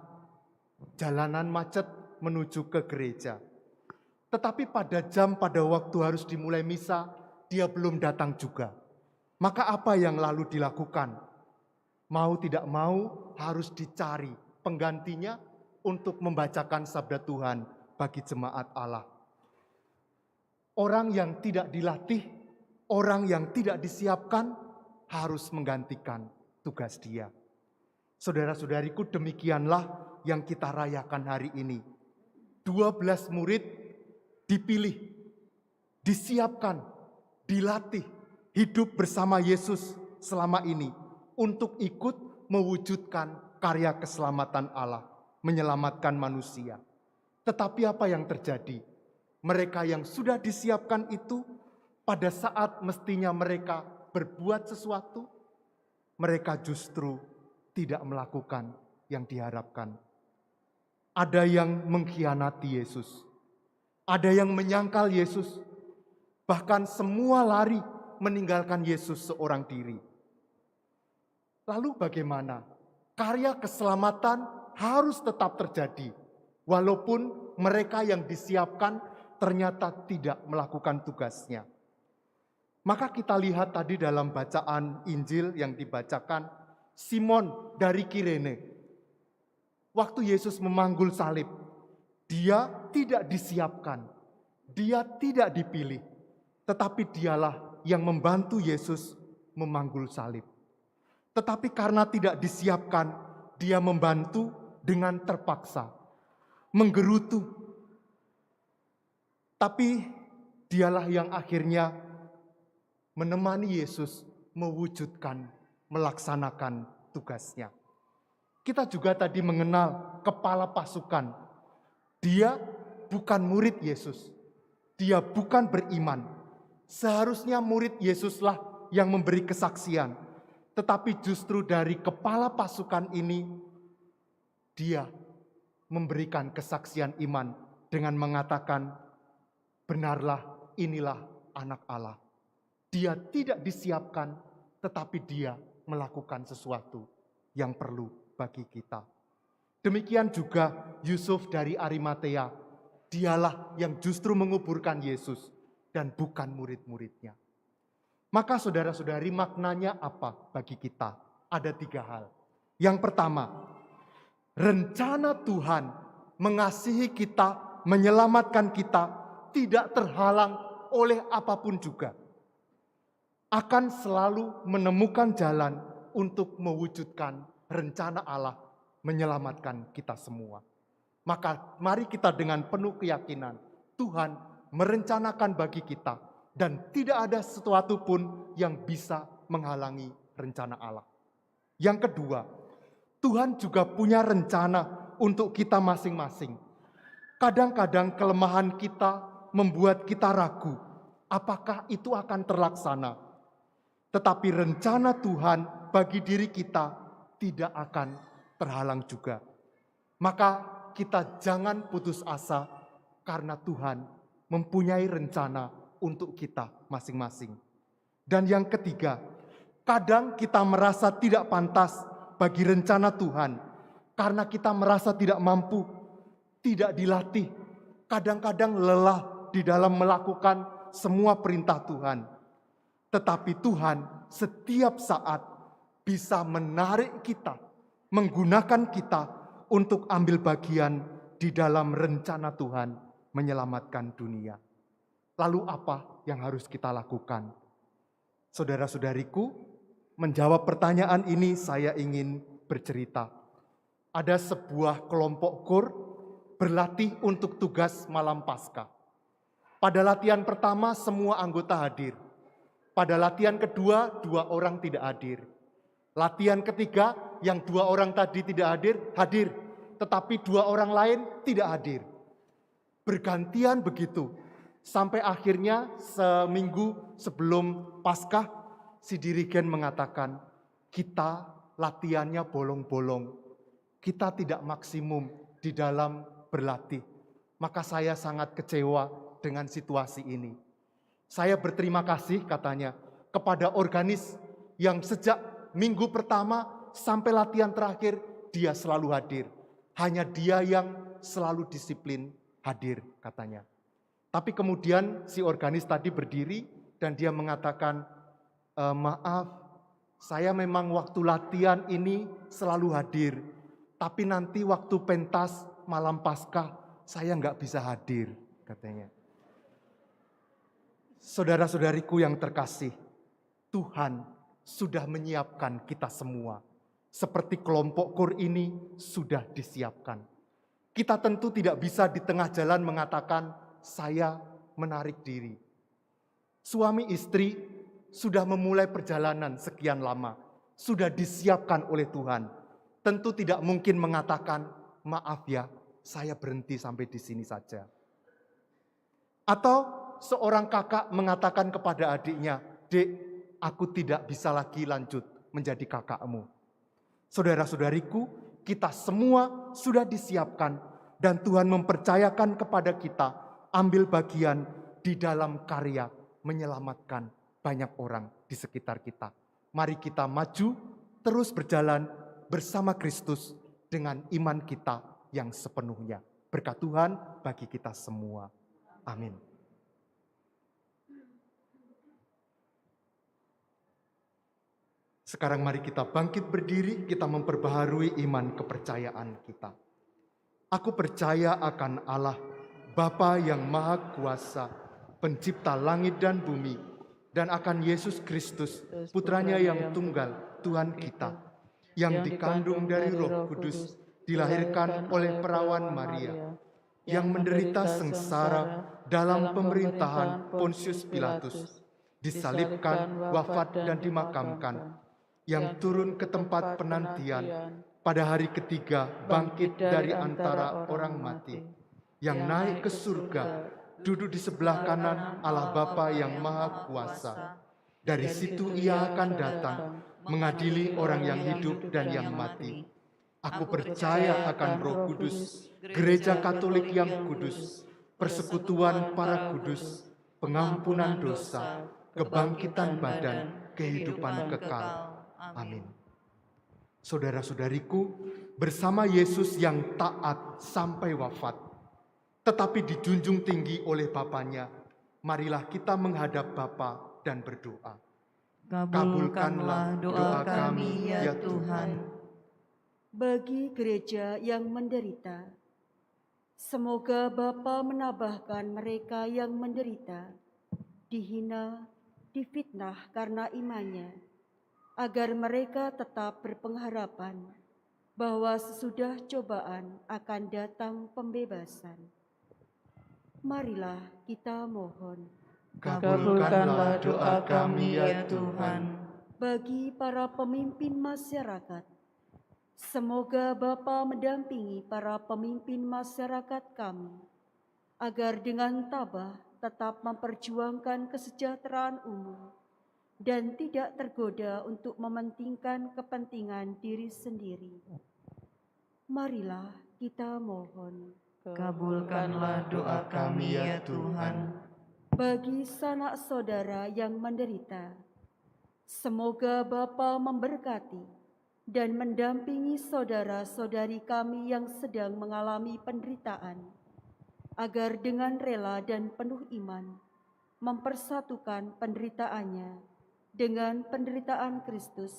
jalanan macet menuju ke gereja. Tetapi pada waktu harus dimulai misa, dia belum datang juga. Maka apa yang lalu dilakukan? Mau tidak mau harus dicari penggantinya untuk membacakan sabda Tuhan bagi jemaat Allah. Orang yang tidak dilatih, orang yang tidak disiapkan harus menggantikan tugas dia. Saudara-saudariku, demikianlah yang kita rayakan hari ini. 12 murid dipilih, disiapkan, dilatih, hidup bersama Yesus selama ini untuk ikut mewujudkan karya keselamatan Allah, menyelamatkan manusia. Tetapi apa yang terjadi? Mereka yang sudah disiapkan itu, pada saat mestinya mereka berbuat sesuatu, mereka justru tidak melakukan yang diharapkan. Ada yang mengkhianati Yesus, ada yang menyangkal Yesus, bahkan semua lari meninggalkan Yesus seorang diri. Lalu bagaimana? Karya keselamatan harus tetap terjadi, walaupun mereka yang disiapkan ternyata tidak melakukan tugasnya. Maka kita lihat tadi dalam bacaan Injil yang dibacakan, Simon dari Kirene. Waktu Yesus memanggul salib, dia tidak disiapkan, dia tidak dipilih, tetapi dialah yang membantu Yesus memanggul salib. Tetapi karena tidak disiapkan, dia membantu dengan terpaksa, menggerutu. Tapi dialah yang akhirnya menemani Yesus mewujudkan, melaksanakan tugasnya. Kita juga tadi mengenal kepala pasukan. Dia bukan murid Yesus. Dia bukan beriman. Seharusnya murid Yesuslah yang memberi kesaksian. Tetapi justru dari kepala pasukan ini, dia memberikan kesaksian iman dengan mengatakan, benarlah inilah anak Allah. Dia tidak disiapkan, tetapi dia melakukan sesuatu yang perlu bagi kita. Demikian juga Yusuf dari Arimatea, dialah yang justru menguburkan Yesus dan bukan murid-muridnya. Maka saudara-saudari, maknanya apa bagi kita? Ada 3 hal. Yang pertama, rencana Tuhan mengasihi kita, menyelamatkan kita, tidak terhalang oleh apapun juga. Akan selalu menemukan jalan untuk mewujudkan rencana Allah menyelamatkan kita semua. Maka mari kita dengan penuh keyakinan, Tuhan merencanakan bagi kita dan tidak ada sesuatu pun yang bisa menghalangi rencana Allah. Yang kedua, Tuhan juga punya rencana untuk kita masing-masing. Kadang-kadang kelemahan kita, membuat kita ragu apakah itu akan terlaksana. Tetapi rencana Tuhan bagi diri kita tidak akan terhalang juga. Maka kita jangan putus asa karena Tuhan mempunyai rencana untuk kita masing-masing. Dan yang ketiga, kadang kita merasa tidak pantas bagi rencana Tuhan karena kita merasa tidak mampu, tidak dilatih, kadang-kadang lelah di dalam melakukan semua perintah Tuhan. Tetapi Tuhan setiap saat bisa menarik kita, menggunakan kita untuk ambil bagian di dalam rencana Tuhan menyelamatkan dunia. Lalu apa yang harus kita lakukan? Saudara-saudariku, menjawab pertanyaan ini saya ingin bercerita. Ada sebuah kelompok KUR berlatih untuk tugas malam Paskah. Pada latihan pertama semua anggota hadir. Pada latihan kedua 2 orang tidak hadir. Latihan ketiga yang 2 orang tadi tidak hadir, tetapi 2 orang lain tidak hadir. Bergantian begitu. Sampai akhirnya seminggu sebelum Paskah, si dirigen mengatakan, kita latihannya bolong-bolong. Kita tidak maksimum di dalam berlatih. Maka saya sangat kecewa dengan situasi ini. Saya berterima kasih katanya kepada organis yang sejak minggu pertama sampai latihan terakhir dia selalu hadir. Hanya dia yang selalu disiplin hadir katanya. Tapi kemudian si organis tadi berdiri dan dia mengatakan, maaf, saya memang waktu latihan ini selalu hadir. Tapi nanti waktu pentas malam Paskah saya nggak bisa hadir katanya. Saudara-saudariku yang terkasih, Tuhan sudah menyiapkan kita semua. Seperti kelompok KUR ini sudah disiapkan. Kita tentu tidak bisa di tengah jalan mengatakan, saya menarik diri. Suami istri sudah memulai perjalanan sekian lama, sudah disiapkan oleh Tuhan. Tentu tidak mungkin mengatakan, maaf ya, saya berhenti sampai di sini saja. Atau seorang kakak mengatakan kepada adiknya, Dek, aku tidak bisa lagi lanjut menjadi kakakmu. Saudara-saudariku, kita semua sudah disiapkan dan Tuhan mempercayakan kepada kita ambil bagian di dalam karya menyelamatkan banyak orang di sekitar kita. Mari kita maju, terus berjalan bersama Kristus dengan iman kita yang sepenuhnya. Berkat Tuhan bagi kita semua. Amin. Sekarang mari kita bangkit berdiri, kita memperbaharui iman kepercayaan kita. Aku percaya akan Allah, Bapa yang Maha Kuasa, Pencipta langit dan bumi, dan akan Yesus Kristus, Putranya yang tunggal, Tuhan kita, yang dikandung dari Roh Kudus, dilahirkan oleh perawan Maria, yang menderita sengsara dalam pemerintahan Pontius Pilatus, disalibkan, wafat dan dimakamkan, yang turun ke tempat penantian, pada hari ketiga bangkit dari antara orang mati, yang naik ke surga, duduk di sebelah kanan Allah Bapa yang Maha Kuasa. Dari situ ia akan datang, mengadili orang yang hidup dan yang mati. Aku percaya akan Roh Kudus, Gereja Katolik yang kudus, persekutuan para kudus, pengampunan dosa, kebangkitan badan, kehidupan kekal. Amin. Saudara-saudariku, bersama Yesus yang taat sampai wafat, tetapi dijunjung tinggi oleh Bapanya, marilah kita menghadap Bapa dan berdoa. Kabulkanlah doa kami ya Tuhan. Bagi gereja yang menderita, semoga Bapa menambahkan mereka yang menderita, dihina, difitnah karena imannya, agar mereka tetap berpengharapan bahwa sesudah cobaan akan datang pembebasan. Marilah kita mohon. Kabulkanlah doa kami ya Tuhan. Bagi para pemimpin masyarakat, semoga Bapa mendampingi para pemimpin masyarakat kami, agar dengan tabah tetap memperjuangkan kesejahteraan umum dan tidak tergoda untuk mementingkan kepentingan diri sendiri. Marilah kita mohon. Kabulkanlah doa kami ya Tuhan. Bagi sanak saudara yang menderita, semoga Bapa memberkati dan mendampingi saudara-saudari kami yang sedang mengalami penderitaan, agar dengan rela dan penuh iman mempersatukan penderitaannya dengan penderitaan Kristus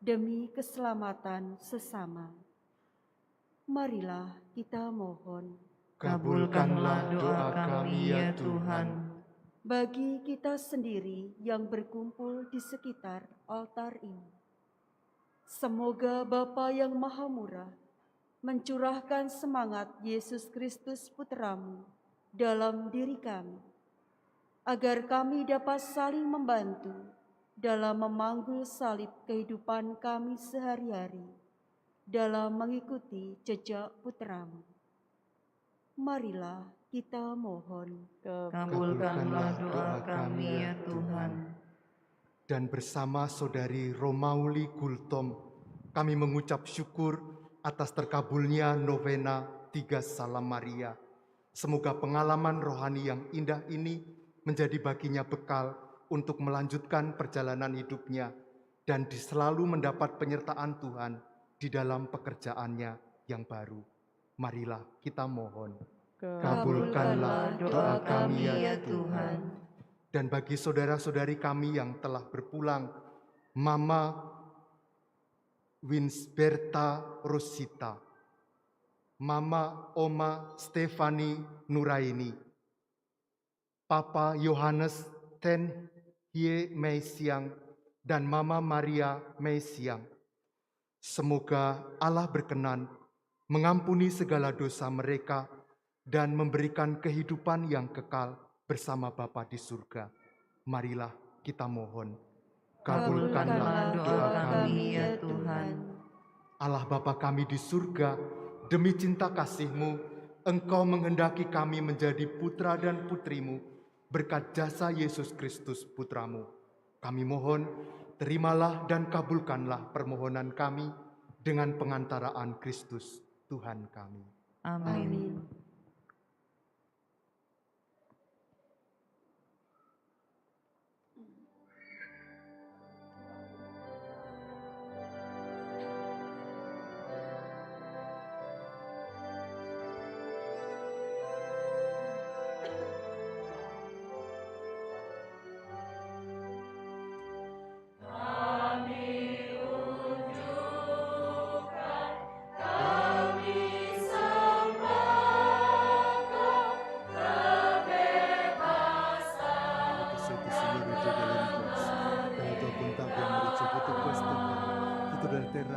demi keselamatan sesama. Marilah kita mohon. Kabulkanlah doa kami ya Tuhan. Bagi kita sendiri yang berkumpul di sekitar altar ini, semoga Bapa yang Maha Murah mencurahkan semangat Yesus Kristus Putramu dalam diri kami, agar kami dapat saling membantu dalam memanggul salib kehidupan kami sehari-hari, dalam mengikuti jejak Putramu. Marilah kita mohon. Kabulkanlah doa kami ya Tuhan. Dan bersama Saudari Romauli Gultom, kami mengucap syukur atas terkabulnya novena 3 Salam Maria. Semoga pengalaman rohani yang indah ini menjadi baginya bekal untuk melanjutkan perjalanan hidupnya dan selalu mendapat penyertaan Tuhan di dalam pekerjaannya yang baru. Marilah kita mohon. Kabulkanlah doa kami ya Tuhan. Dan bagi saudara-saudari kami yang telah berpulang, Mama Winsberta Rosita, Mama Oma Stefani Nuraini, Papa Yohanes Ten Hie Meisiang, dan Mama Maria Meisiang. Semoga Allah berkenan mengampuni segala dosa mereka dan memberikan kehidupan yang kekal bersama Bapa di surga. Marilah kita mohon. Kabulkanlah doa kami ya Tuhan. Allah Bapa kami di surga, demi cinta kasih-Mu, Engkau menghendaki kami menjadi putra dan putri-Mu berkat jasa Yesus Kristus Putra-Mu. Kami mohon, terimalah dan kabulkanlah permohonan kami dengan pengantaraan Kristus Tuhan kami. Amin. Segala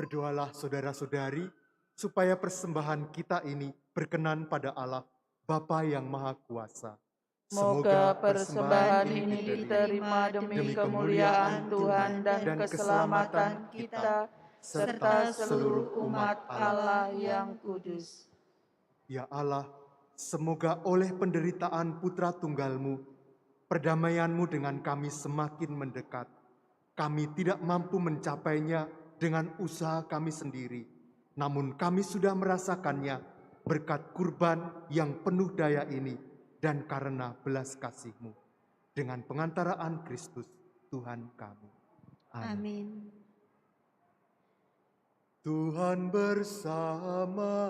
Berdoalah saudara-saudari, supaya persembahan kita ini berkenan pada Allah, Bapa yang Maha Kuasa. Semoga persembahan ini diterima demi kemuliaan Tuhan dan keselamatan kita, serta seluruh umat Allah yang kudus. Ya Allah, semoga oleh penderitaan Putra Tunggal-Mu, perdamaian-Mu dengan kami semakin mendekat. Kami tidak mampu mencapainya dengan usaha kami sendiri, namun kami sudah merasakannya berkat kurban yang penuh daya ini dan karena belas kasih-Mu. Dengan pengantaraan Kristus, Tuhan kami. Amin. Tuhan bersamamu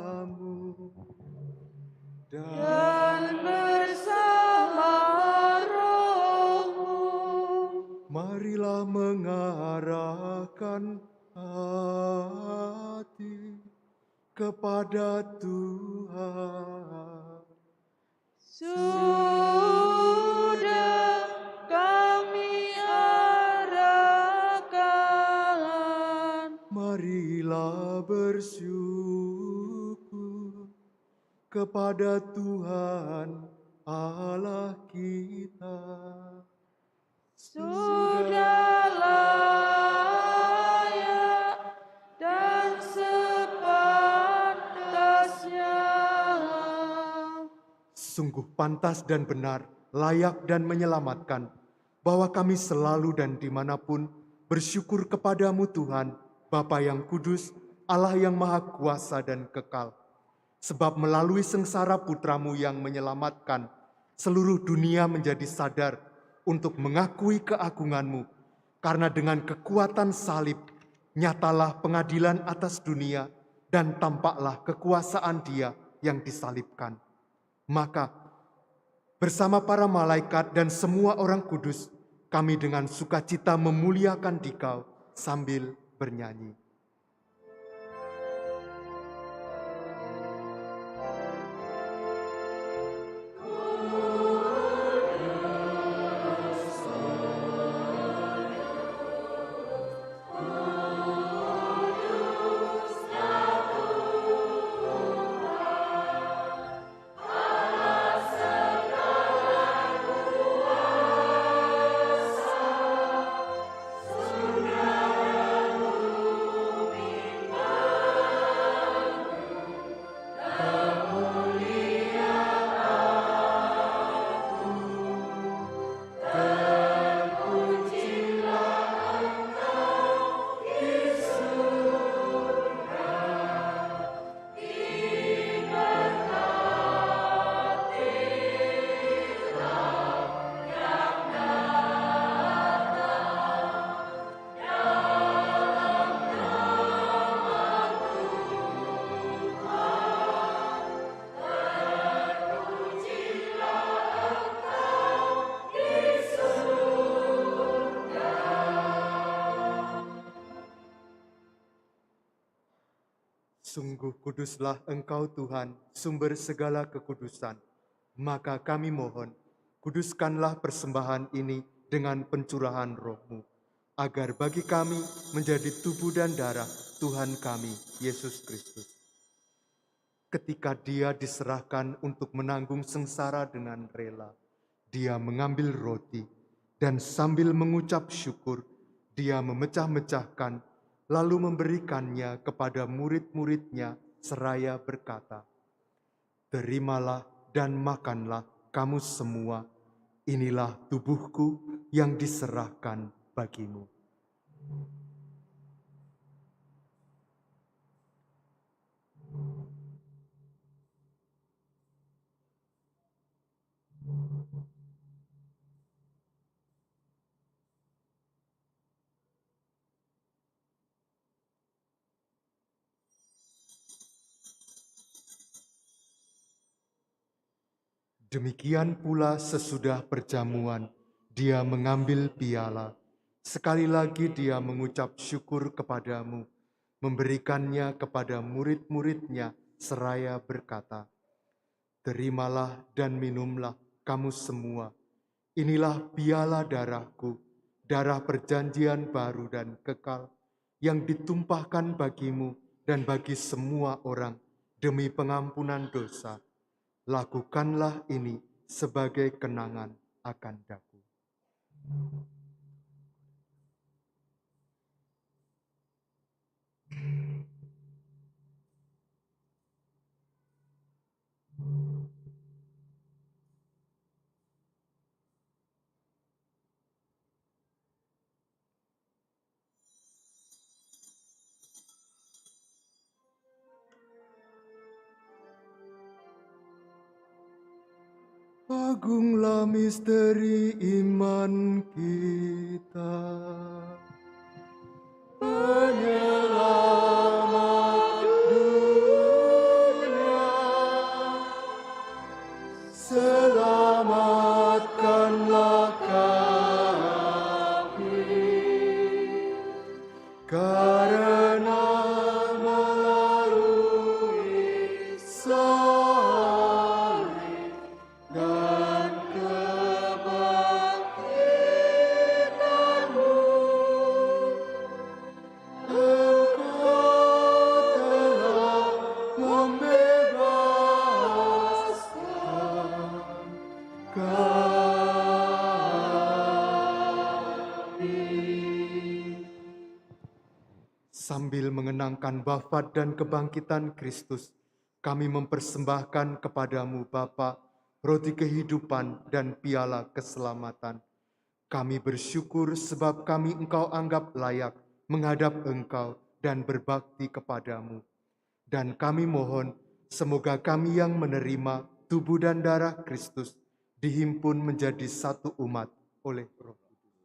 Dan bersama rohmu, marilah mengarahkan hati kepada Tuhan. sudah kami arahkan. Marilah bersyukur kepada Tuhan Allah kita. Sudah layak dan sepantasnya. Sungguh pantas dan benar, layak dan menyelamatkan, bahwa kami selalu dan dimanapun bersyukur kepadamu Tuhan, Bapa yang kudus, Allah yang maha kuasa dan kekal. Sebab melalui sengsara putramu yang menyelamatkan, seluruh dunia menjadi sadar untuk mengakui keagunganmu, karena dengan kekuatan salib, nyatalah pengadilan atas dunia dan tampaklah kekuasaan Dia yang disalibkan. Maka, bersama para malaikat dan semua orang kudus, kami dengan sukacita memuliakan Dikau sambil bernyanyi. Sungguh kuduslah Engkau Tuhan, sumber segala kekudusan. Maka kami mohon, kuduskanlah persembahan ini dengan pencurahan Roh-Mu, agar bagi kami menjadi tubuh dan darah Tuhan kami, Yesus Kristus. Ketika Dia diserahkan untuk menanggung sengsara dengan rela, Dia mengambil roti, dan sambil mengucap syukur, Dia memecah-mecahkan, lalu memberikannya kepada murid-muridnya seraya berkata, "Terimalah dan makanlah kamu semua, inilah tubuhku yang diserahkan bagimu." Demikian pula sesudah perjamuan, Dia mengambil piala. Sekali lagi Dia mengucap syukur kepadamu, memberikannya kepada murid-muridnya seraya berkata, "Terimalah dan minumlah kamu semua. Inilah piala darahku, darah perjanjian baru dan kekal, yang ditumpahkan bagimu dan bagi semua orang demi pengampunan dosa. Lakukanlah ini sebagai kenangan akan daku. Agunglah misteri iman kita. Penyelamat dunia, selamatkanlah kami, karena melalui salib dan kebangkitan-Mu, Engkau telah membebaskan kami. Sambil mengenangkan wafat dan kebangkitan Kristus, kami mempersembahkan kepadamu Bapa, roti kehidupan dan piala keselamatan. Kami bersyukur sebab kami Engkau anggap layak menghadap Engkau dan berbakti kepadamu. Dan kami mohon, semoga kami yang menerima tubuh dan darah Kristus dihimpun menjadi satu umat oleh Roh Kudus.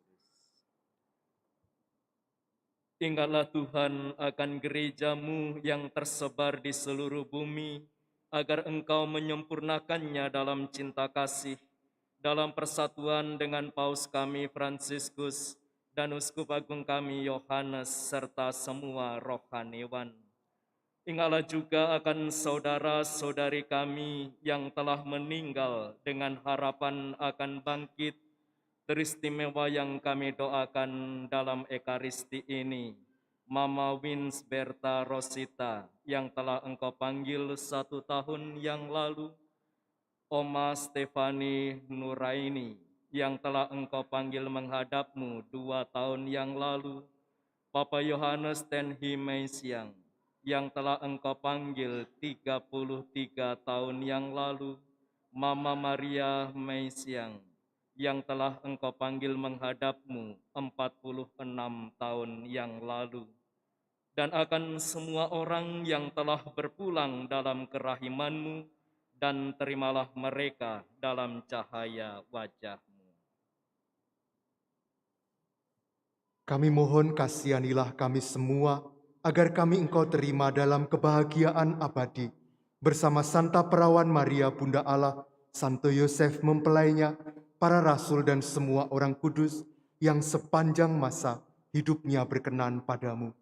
Ingatlah Tuhan akan gereja-Mu yang tersebar di seluruh bumi, agar Engkau menyempurnakannya dalam cinta kasih, dalam persatuan dengan Paus kami Fransiskus dan Uskup Agung kami Yohanes, serta semua rohaniwan. Ingatlah juga akan saudara-saudari kami yang telah meninggal dengan harapan akan bangkit teristimewa yang kami doakan dalam Ekaristi ini. Mama Winsberta Rosita yang telah Engkau panggil 1 tahun yang lalu, Oma Stefani Nuraini yang telah Engkau panggil menghadap-Mu 2 tahun yang lalu, Papa Yohanes Tenhi Meisiang yang telah Engkau panggil 33 tahun yang lalu, Mama Maria Meisiang yang telah Engkau panggil menghadap-Mu 46 tahun yang lalu, dan akan semua orang yang telah berpulang dalam kerahiman-Mu, dan terimalah mereka dalam cahaya wajah-Mu. Kami mohon kasihanilah kami semua, agar kami Engkau terima dalam kebahagiaan abadi, bersama Santa Perawan Maria Bunda Allah, Santo Yosef mempelainya, para rasul dan semua orang kudus yang sepanjang masa hidupnya berkenan padamu.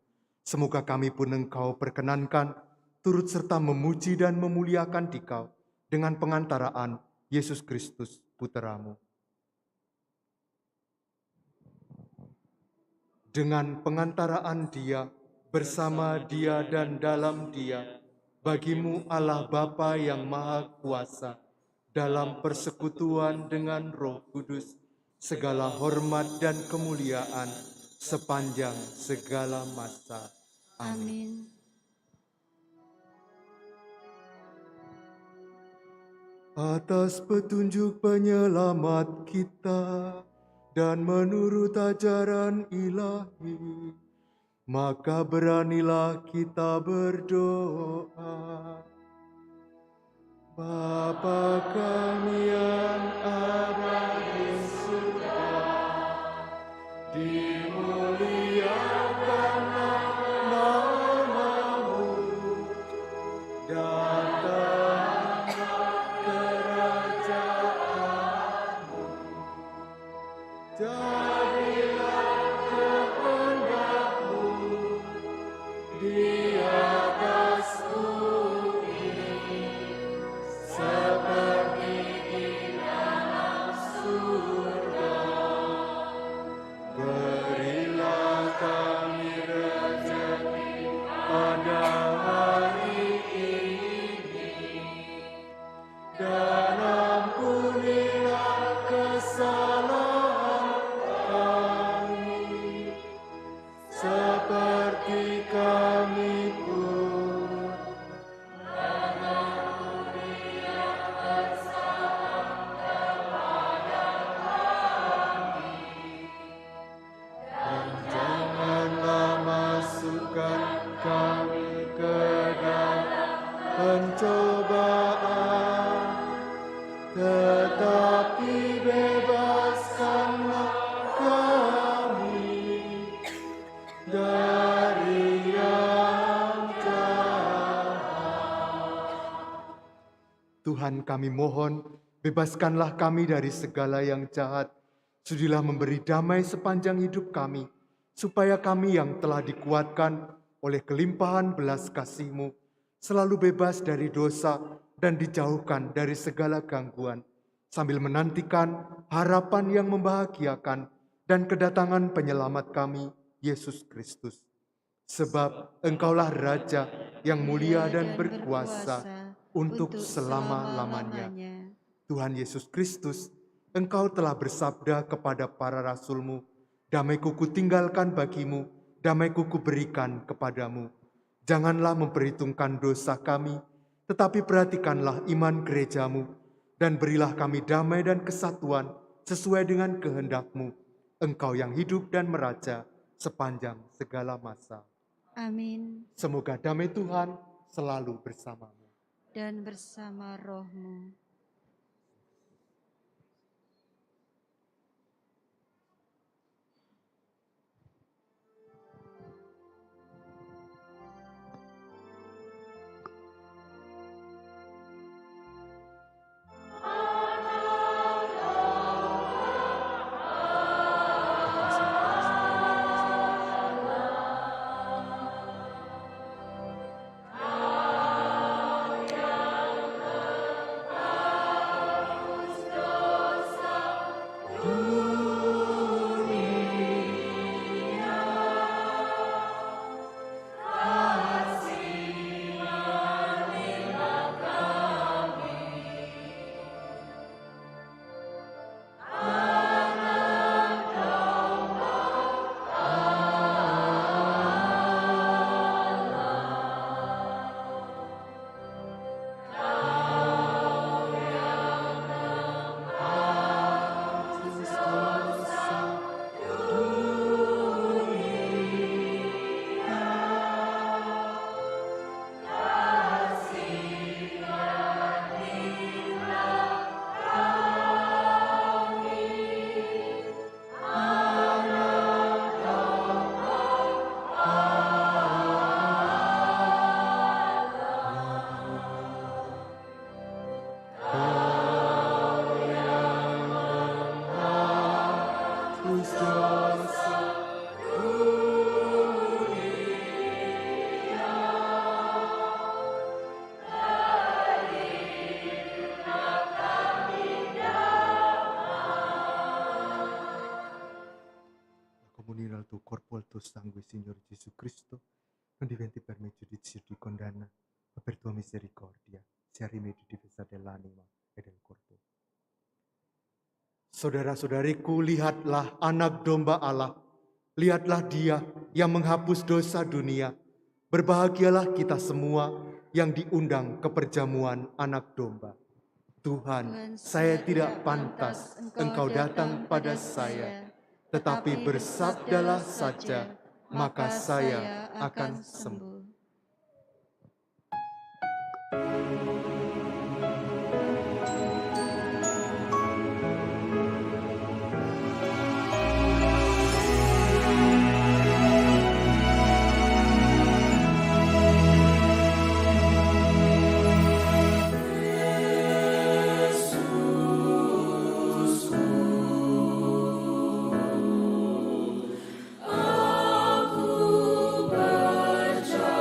Semoga kami pun Engkau perkenankan, turut serta memuji dan memuliakan Dikau dengan pengantaraan Yesus Kristus, Putra-Mu. Dengan pengantaraan Dia, bersama Dia dan dalam Dia, bagimu Allah Bapa yang Maha Kuasa, dalam persekutuan dengan Roh Kudus, segala hormat dan kemuliaan sepanjang segala masa. Amin. Atas petunjuk penyelamat kita dan menurut ajaran ilahi, maka beranilah kita berdoa. Bapa kami yang ada di surga, dimuliakanlah nama-Mu, datanglah kerajaan-Mu, jadilah kehendak-Mu di atas bumi seperti di dalam surga. Berilah kami rezeki Tuhan kami mohon, bebaskanlah kami dari segala yang jahat. Sudilah memberi damai sepanjang hidup kami, supaya kami yang telah dikuatkan oleh kelimpahan belas kasih-Mu, selalu bebas dari dosa dan dijauhkan dari segala gangguan, sambil menantikan harapan yang membahagiakan dan kedatangan penyelamat kami, Yesus Kristus. Sebab Engkaulah Raja yang mulia dan berkuasa untuk selama-lamanya. Tuhan Yesus Kristus, Engkau telah bersabda kepada para rasul-Mu, damai-Ku kutinggalkan bagimu, damai-Ku kuberikan kepadamu. Janganlah memperhitungkan dosa kami, tetapi perhatikanlah iman gereja-Mu, dan berilah kami damai dan kesatuan sesuai dengan kehendak-Mu. Engkau yang hidup dan meraja sepanjang segala masa. Amin. Semoga damai Tuhan selalu bersamamu. Dan bersama roh-Mu. Comunire al tuo corpo, al tuo sangue, Signore Gesù Cristo, non diventi per me giudizio di condanna, ma per tua misericordia sia rimedio di difesa dell'anima e del corpo. Saudara-saudariku, lihatlah anak domba Allah. Lihatlah Dia yang menghapus dosa dunia. Berbahagialah kita semua yang diundang ke perjamuan anak domba. Tuhan, saya tidak pantas Engkau datang pada saya, tetapi bersabdalah saja, maka saya akan sembuh. Aku percaya.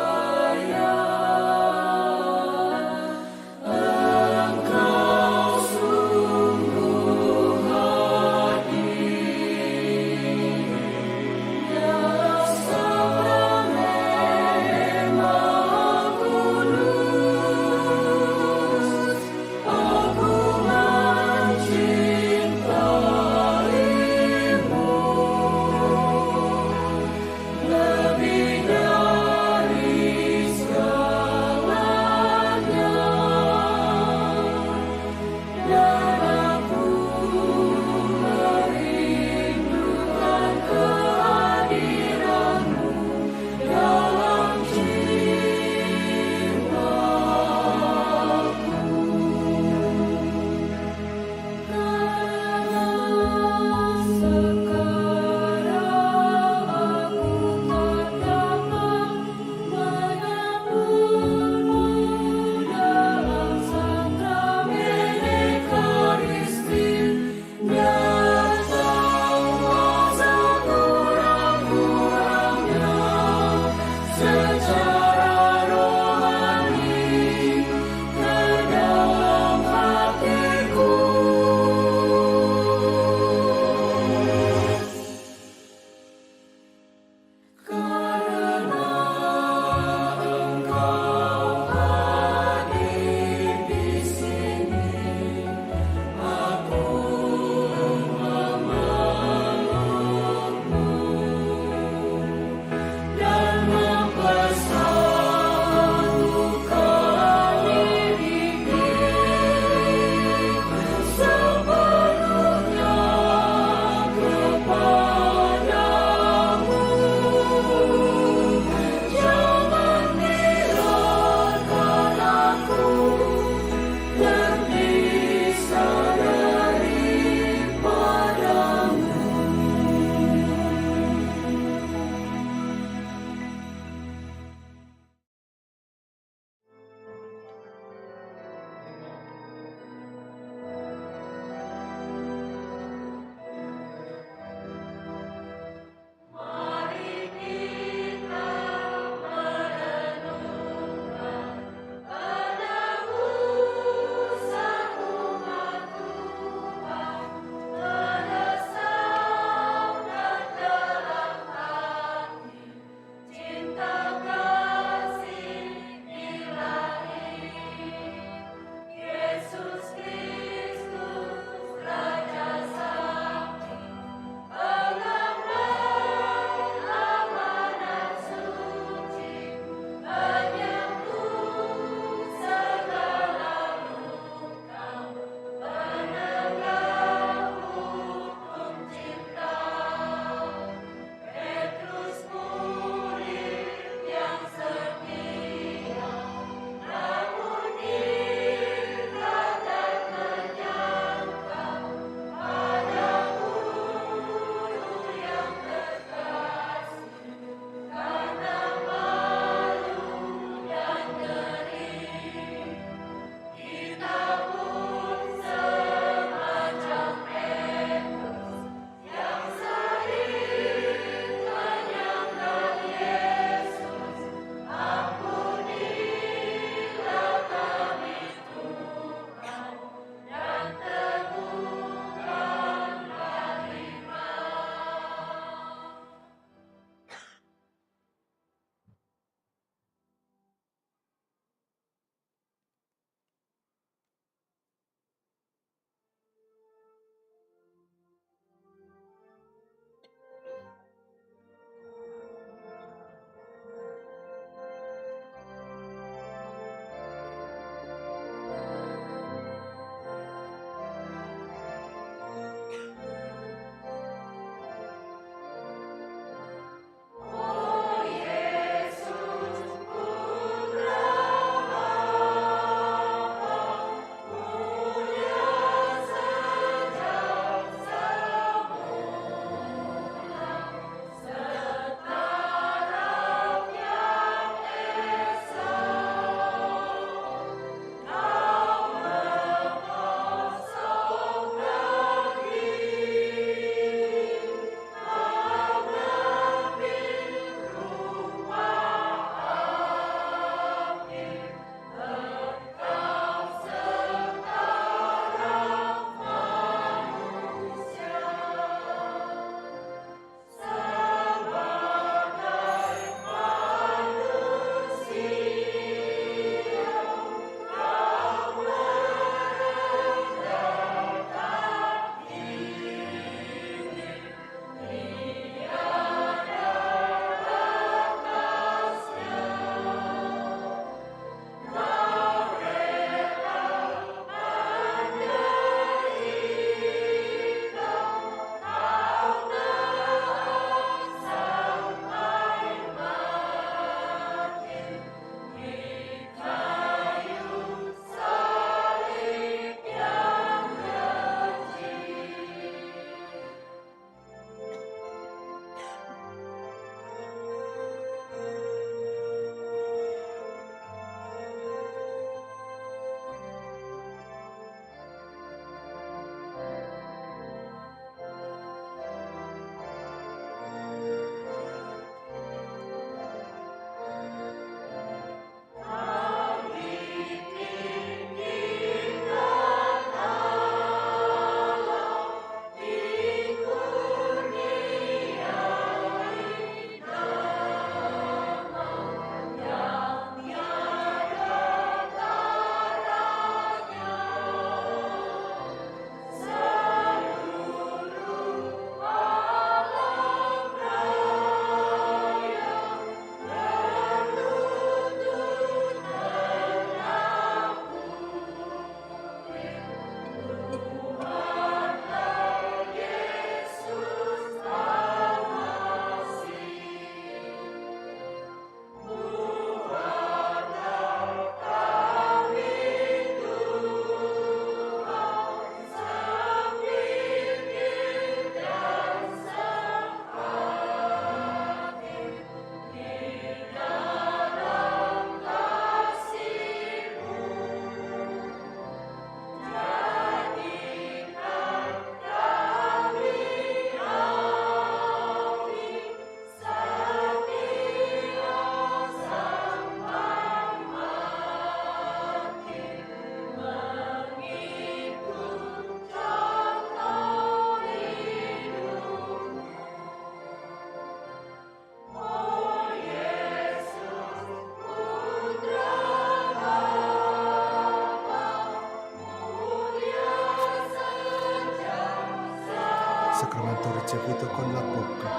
Oka,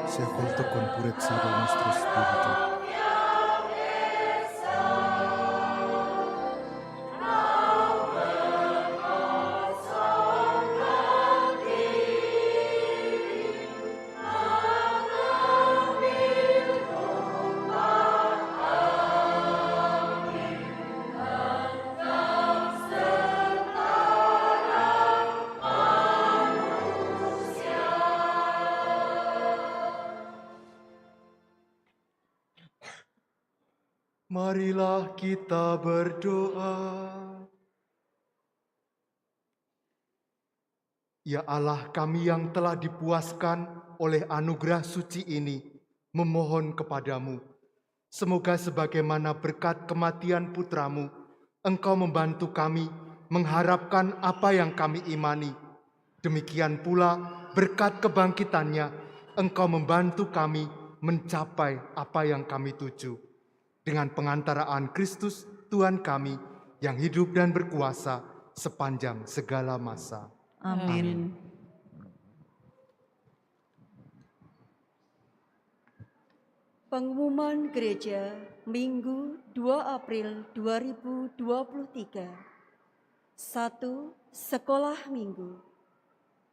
siakol tekon puret sado nostro spirito. Marilah kita berdoa. Ya Allah kami yang telah dipuaskan oleh anugerah suci ini, memohon kepadamu. Semoga sebagaimana berkat kematian putramu, Engkau membantu kami mengharapkan apa yang kami imani. Demikian pula berkat kebangkitannya, Engkau membantu kami mencapai apa yang kami tuju. Dengan pengantaraan Kristus Tuhan kami yang hidup dan berkuasa sepanjang segala masa. Amin. Pengumuman Gereja Minggu 2 April 2023. 1. Sekolah Minggu.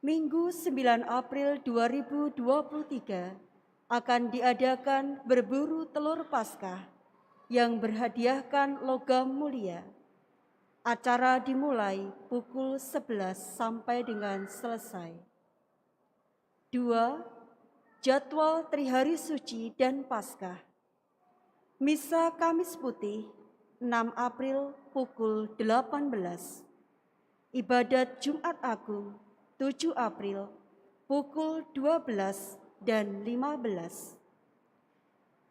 Minggu 9 April 2023 akan diadakan berburu telur Paskah yang berhadiahkan logam mulia. Acara dimulai pukul 11 sampai dengan selesai. 2. Jadwal Trihari Suci dan Paskah. Misa Kamis Putih 6 April pukul 18. Ibadat Jumat Agung 7 April pukul 12 dan 15.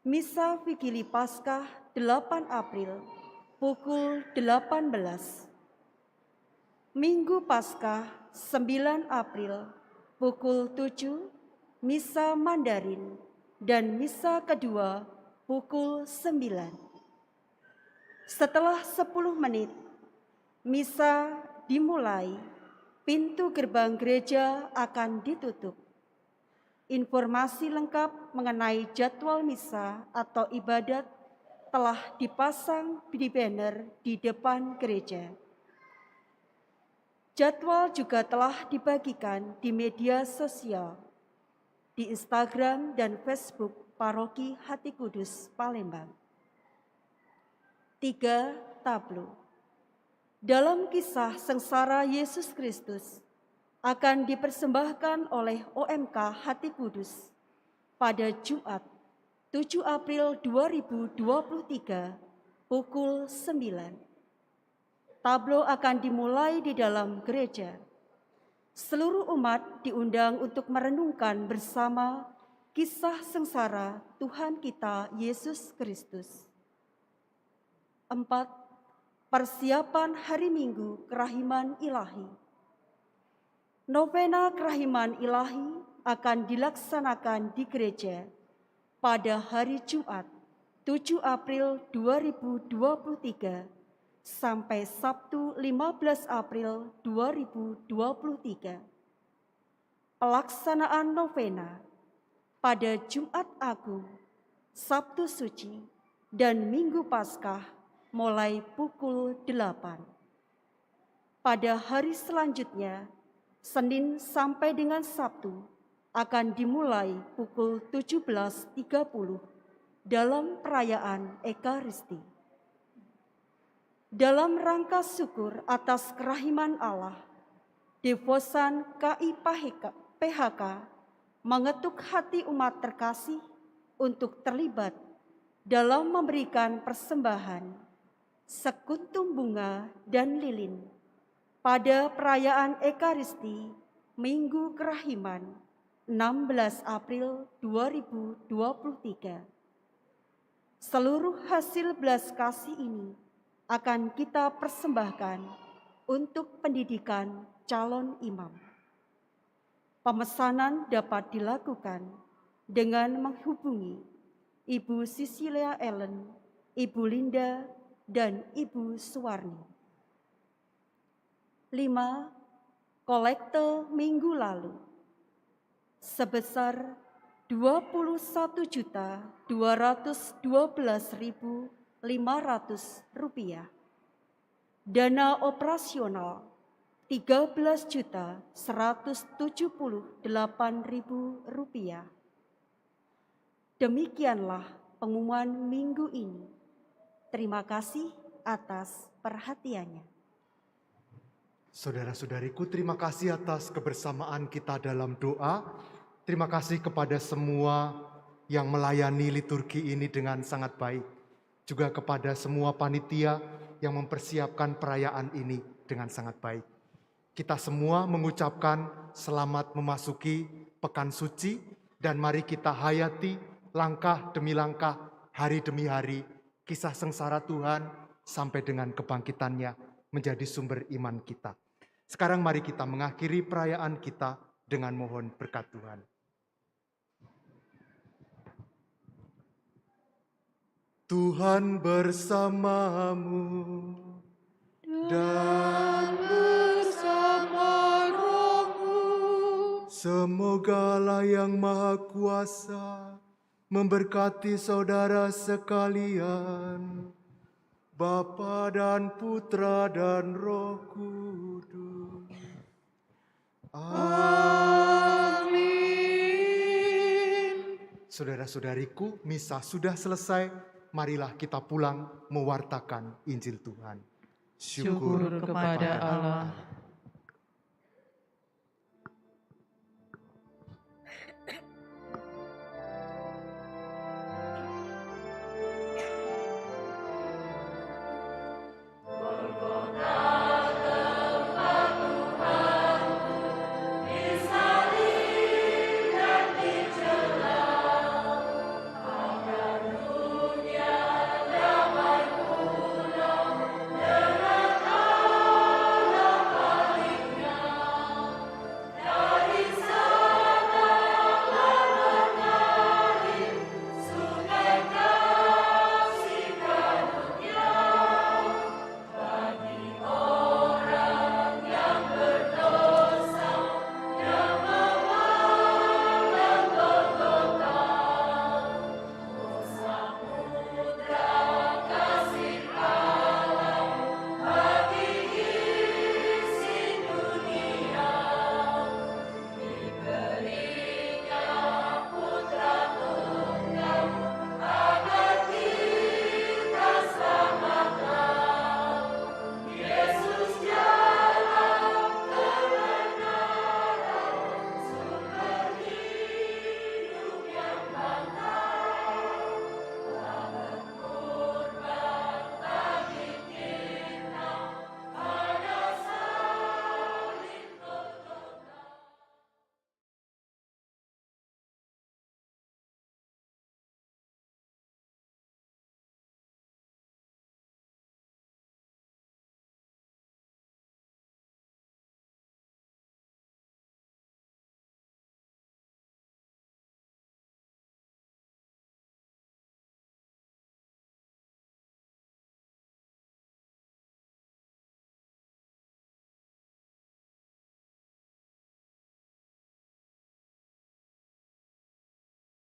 Misa Vigili Paskah 8 April pukul 18. Minggu Paskah 9 April pukul 7, Misa Mandarin dan Misa kedua pukul 9. Setelah 10 menit, Misa dimulai, pintu gerbang gereja akan ditutup. Informasi lengkap mengenai jadwal misa atau ibadat telah dipasang di banner di depan gereja. Jadwal juga telah dibagikan di media sosial, di Instagram dan Facebook Paroki Hati Kudus Palembang. 3. Tablo. Dalam kisah sengsara Yesus Kristus akan dipersembahkan oleh OMK Hati Kudus pada Jumat 7 April 2023 pukul 9. Tablo akan dimulai di dalam gereja. Seluruh umat diundang untuk merenungkan bersama kisah sengsara Tuhan kita Yesus Kristus. 4. Persiapan hari Minggu Kerahiman Ilahi. Novena Kerahiman Ilahi akan dilaksanakan di gereja pada hari Jumat 7 April 2023 sampai Sabtu 15 April 2023. Pelaksanaan novena pada Jumat Agung, Sabtu Suci, dan Minggu Paskah mulai pukul 8. Pada hari selanjutnya, Senin sampai dengan Sabtu, akan dimulai pukul 17.30 dalam perayaan Ekaristi. Dalam rangka syukur atas kerahiman Allah, Devosan KI PHK mengetuk hati umat terkasih untuk terlibat dalam memberikan persembahan, sekuntum bunga dan lilin pada perayaan Ekaristi Minggu Kerahiman 16 April 2023. Seluruh hasil belas kasih ini akan kita persembahkan untuk pendidikan calon imam. Pemesanan dapat dilakukan dengan menghubungi Ibu Cecilia Ellen, Ibu Linda, dan Ibu Suwarni. 5. Kolekte minggu lalu sebesar Rp21.212.500. Dana operasional Rp13.178.000. Demikianlah pengumuman minggu ini. Terima kasih atas perhatiannya. Saudara-saudariku, terima kasih atas kebersamaan kita dalam doa. Terima kasih kepada semua yang melayani liturgi ini dengan sangat baik. Juga kepada semua panitia yang mempersiapkan perayaan ini dengan sangat baik. Kita semua mengucapkan selamat memasuki Pekan Suci, dan mari kita hayati langkah demi langkah, hari demi hari, kisah sengsara Tuhan sampai dengan kebangkitannya menjadi sumber iman kita. Sekarang mari kita mengakhiri perayaan kita dengan mohon berkat Tuhan. Tuhan bersamamu dan bersama rohmu. semoga Allah yang Maha Kuasa memberkati saudara sekalian, Bapa dan Putra dan Roh Kudus. Amin. Saudara-saudariku, misa sudah selesai. Marilah kita pulang mewartakan Injil Tuhan. Syukur kepada Allah.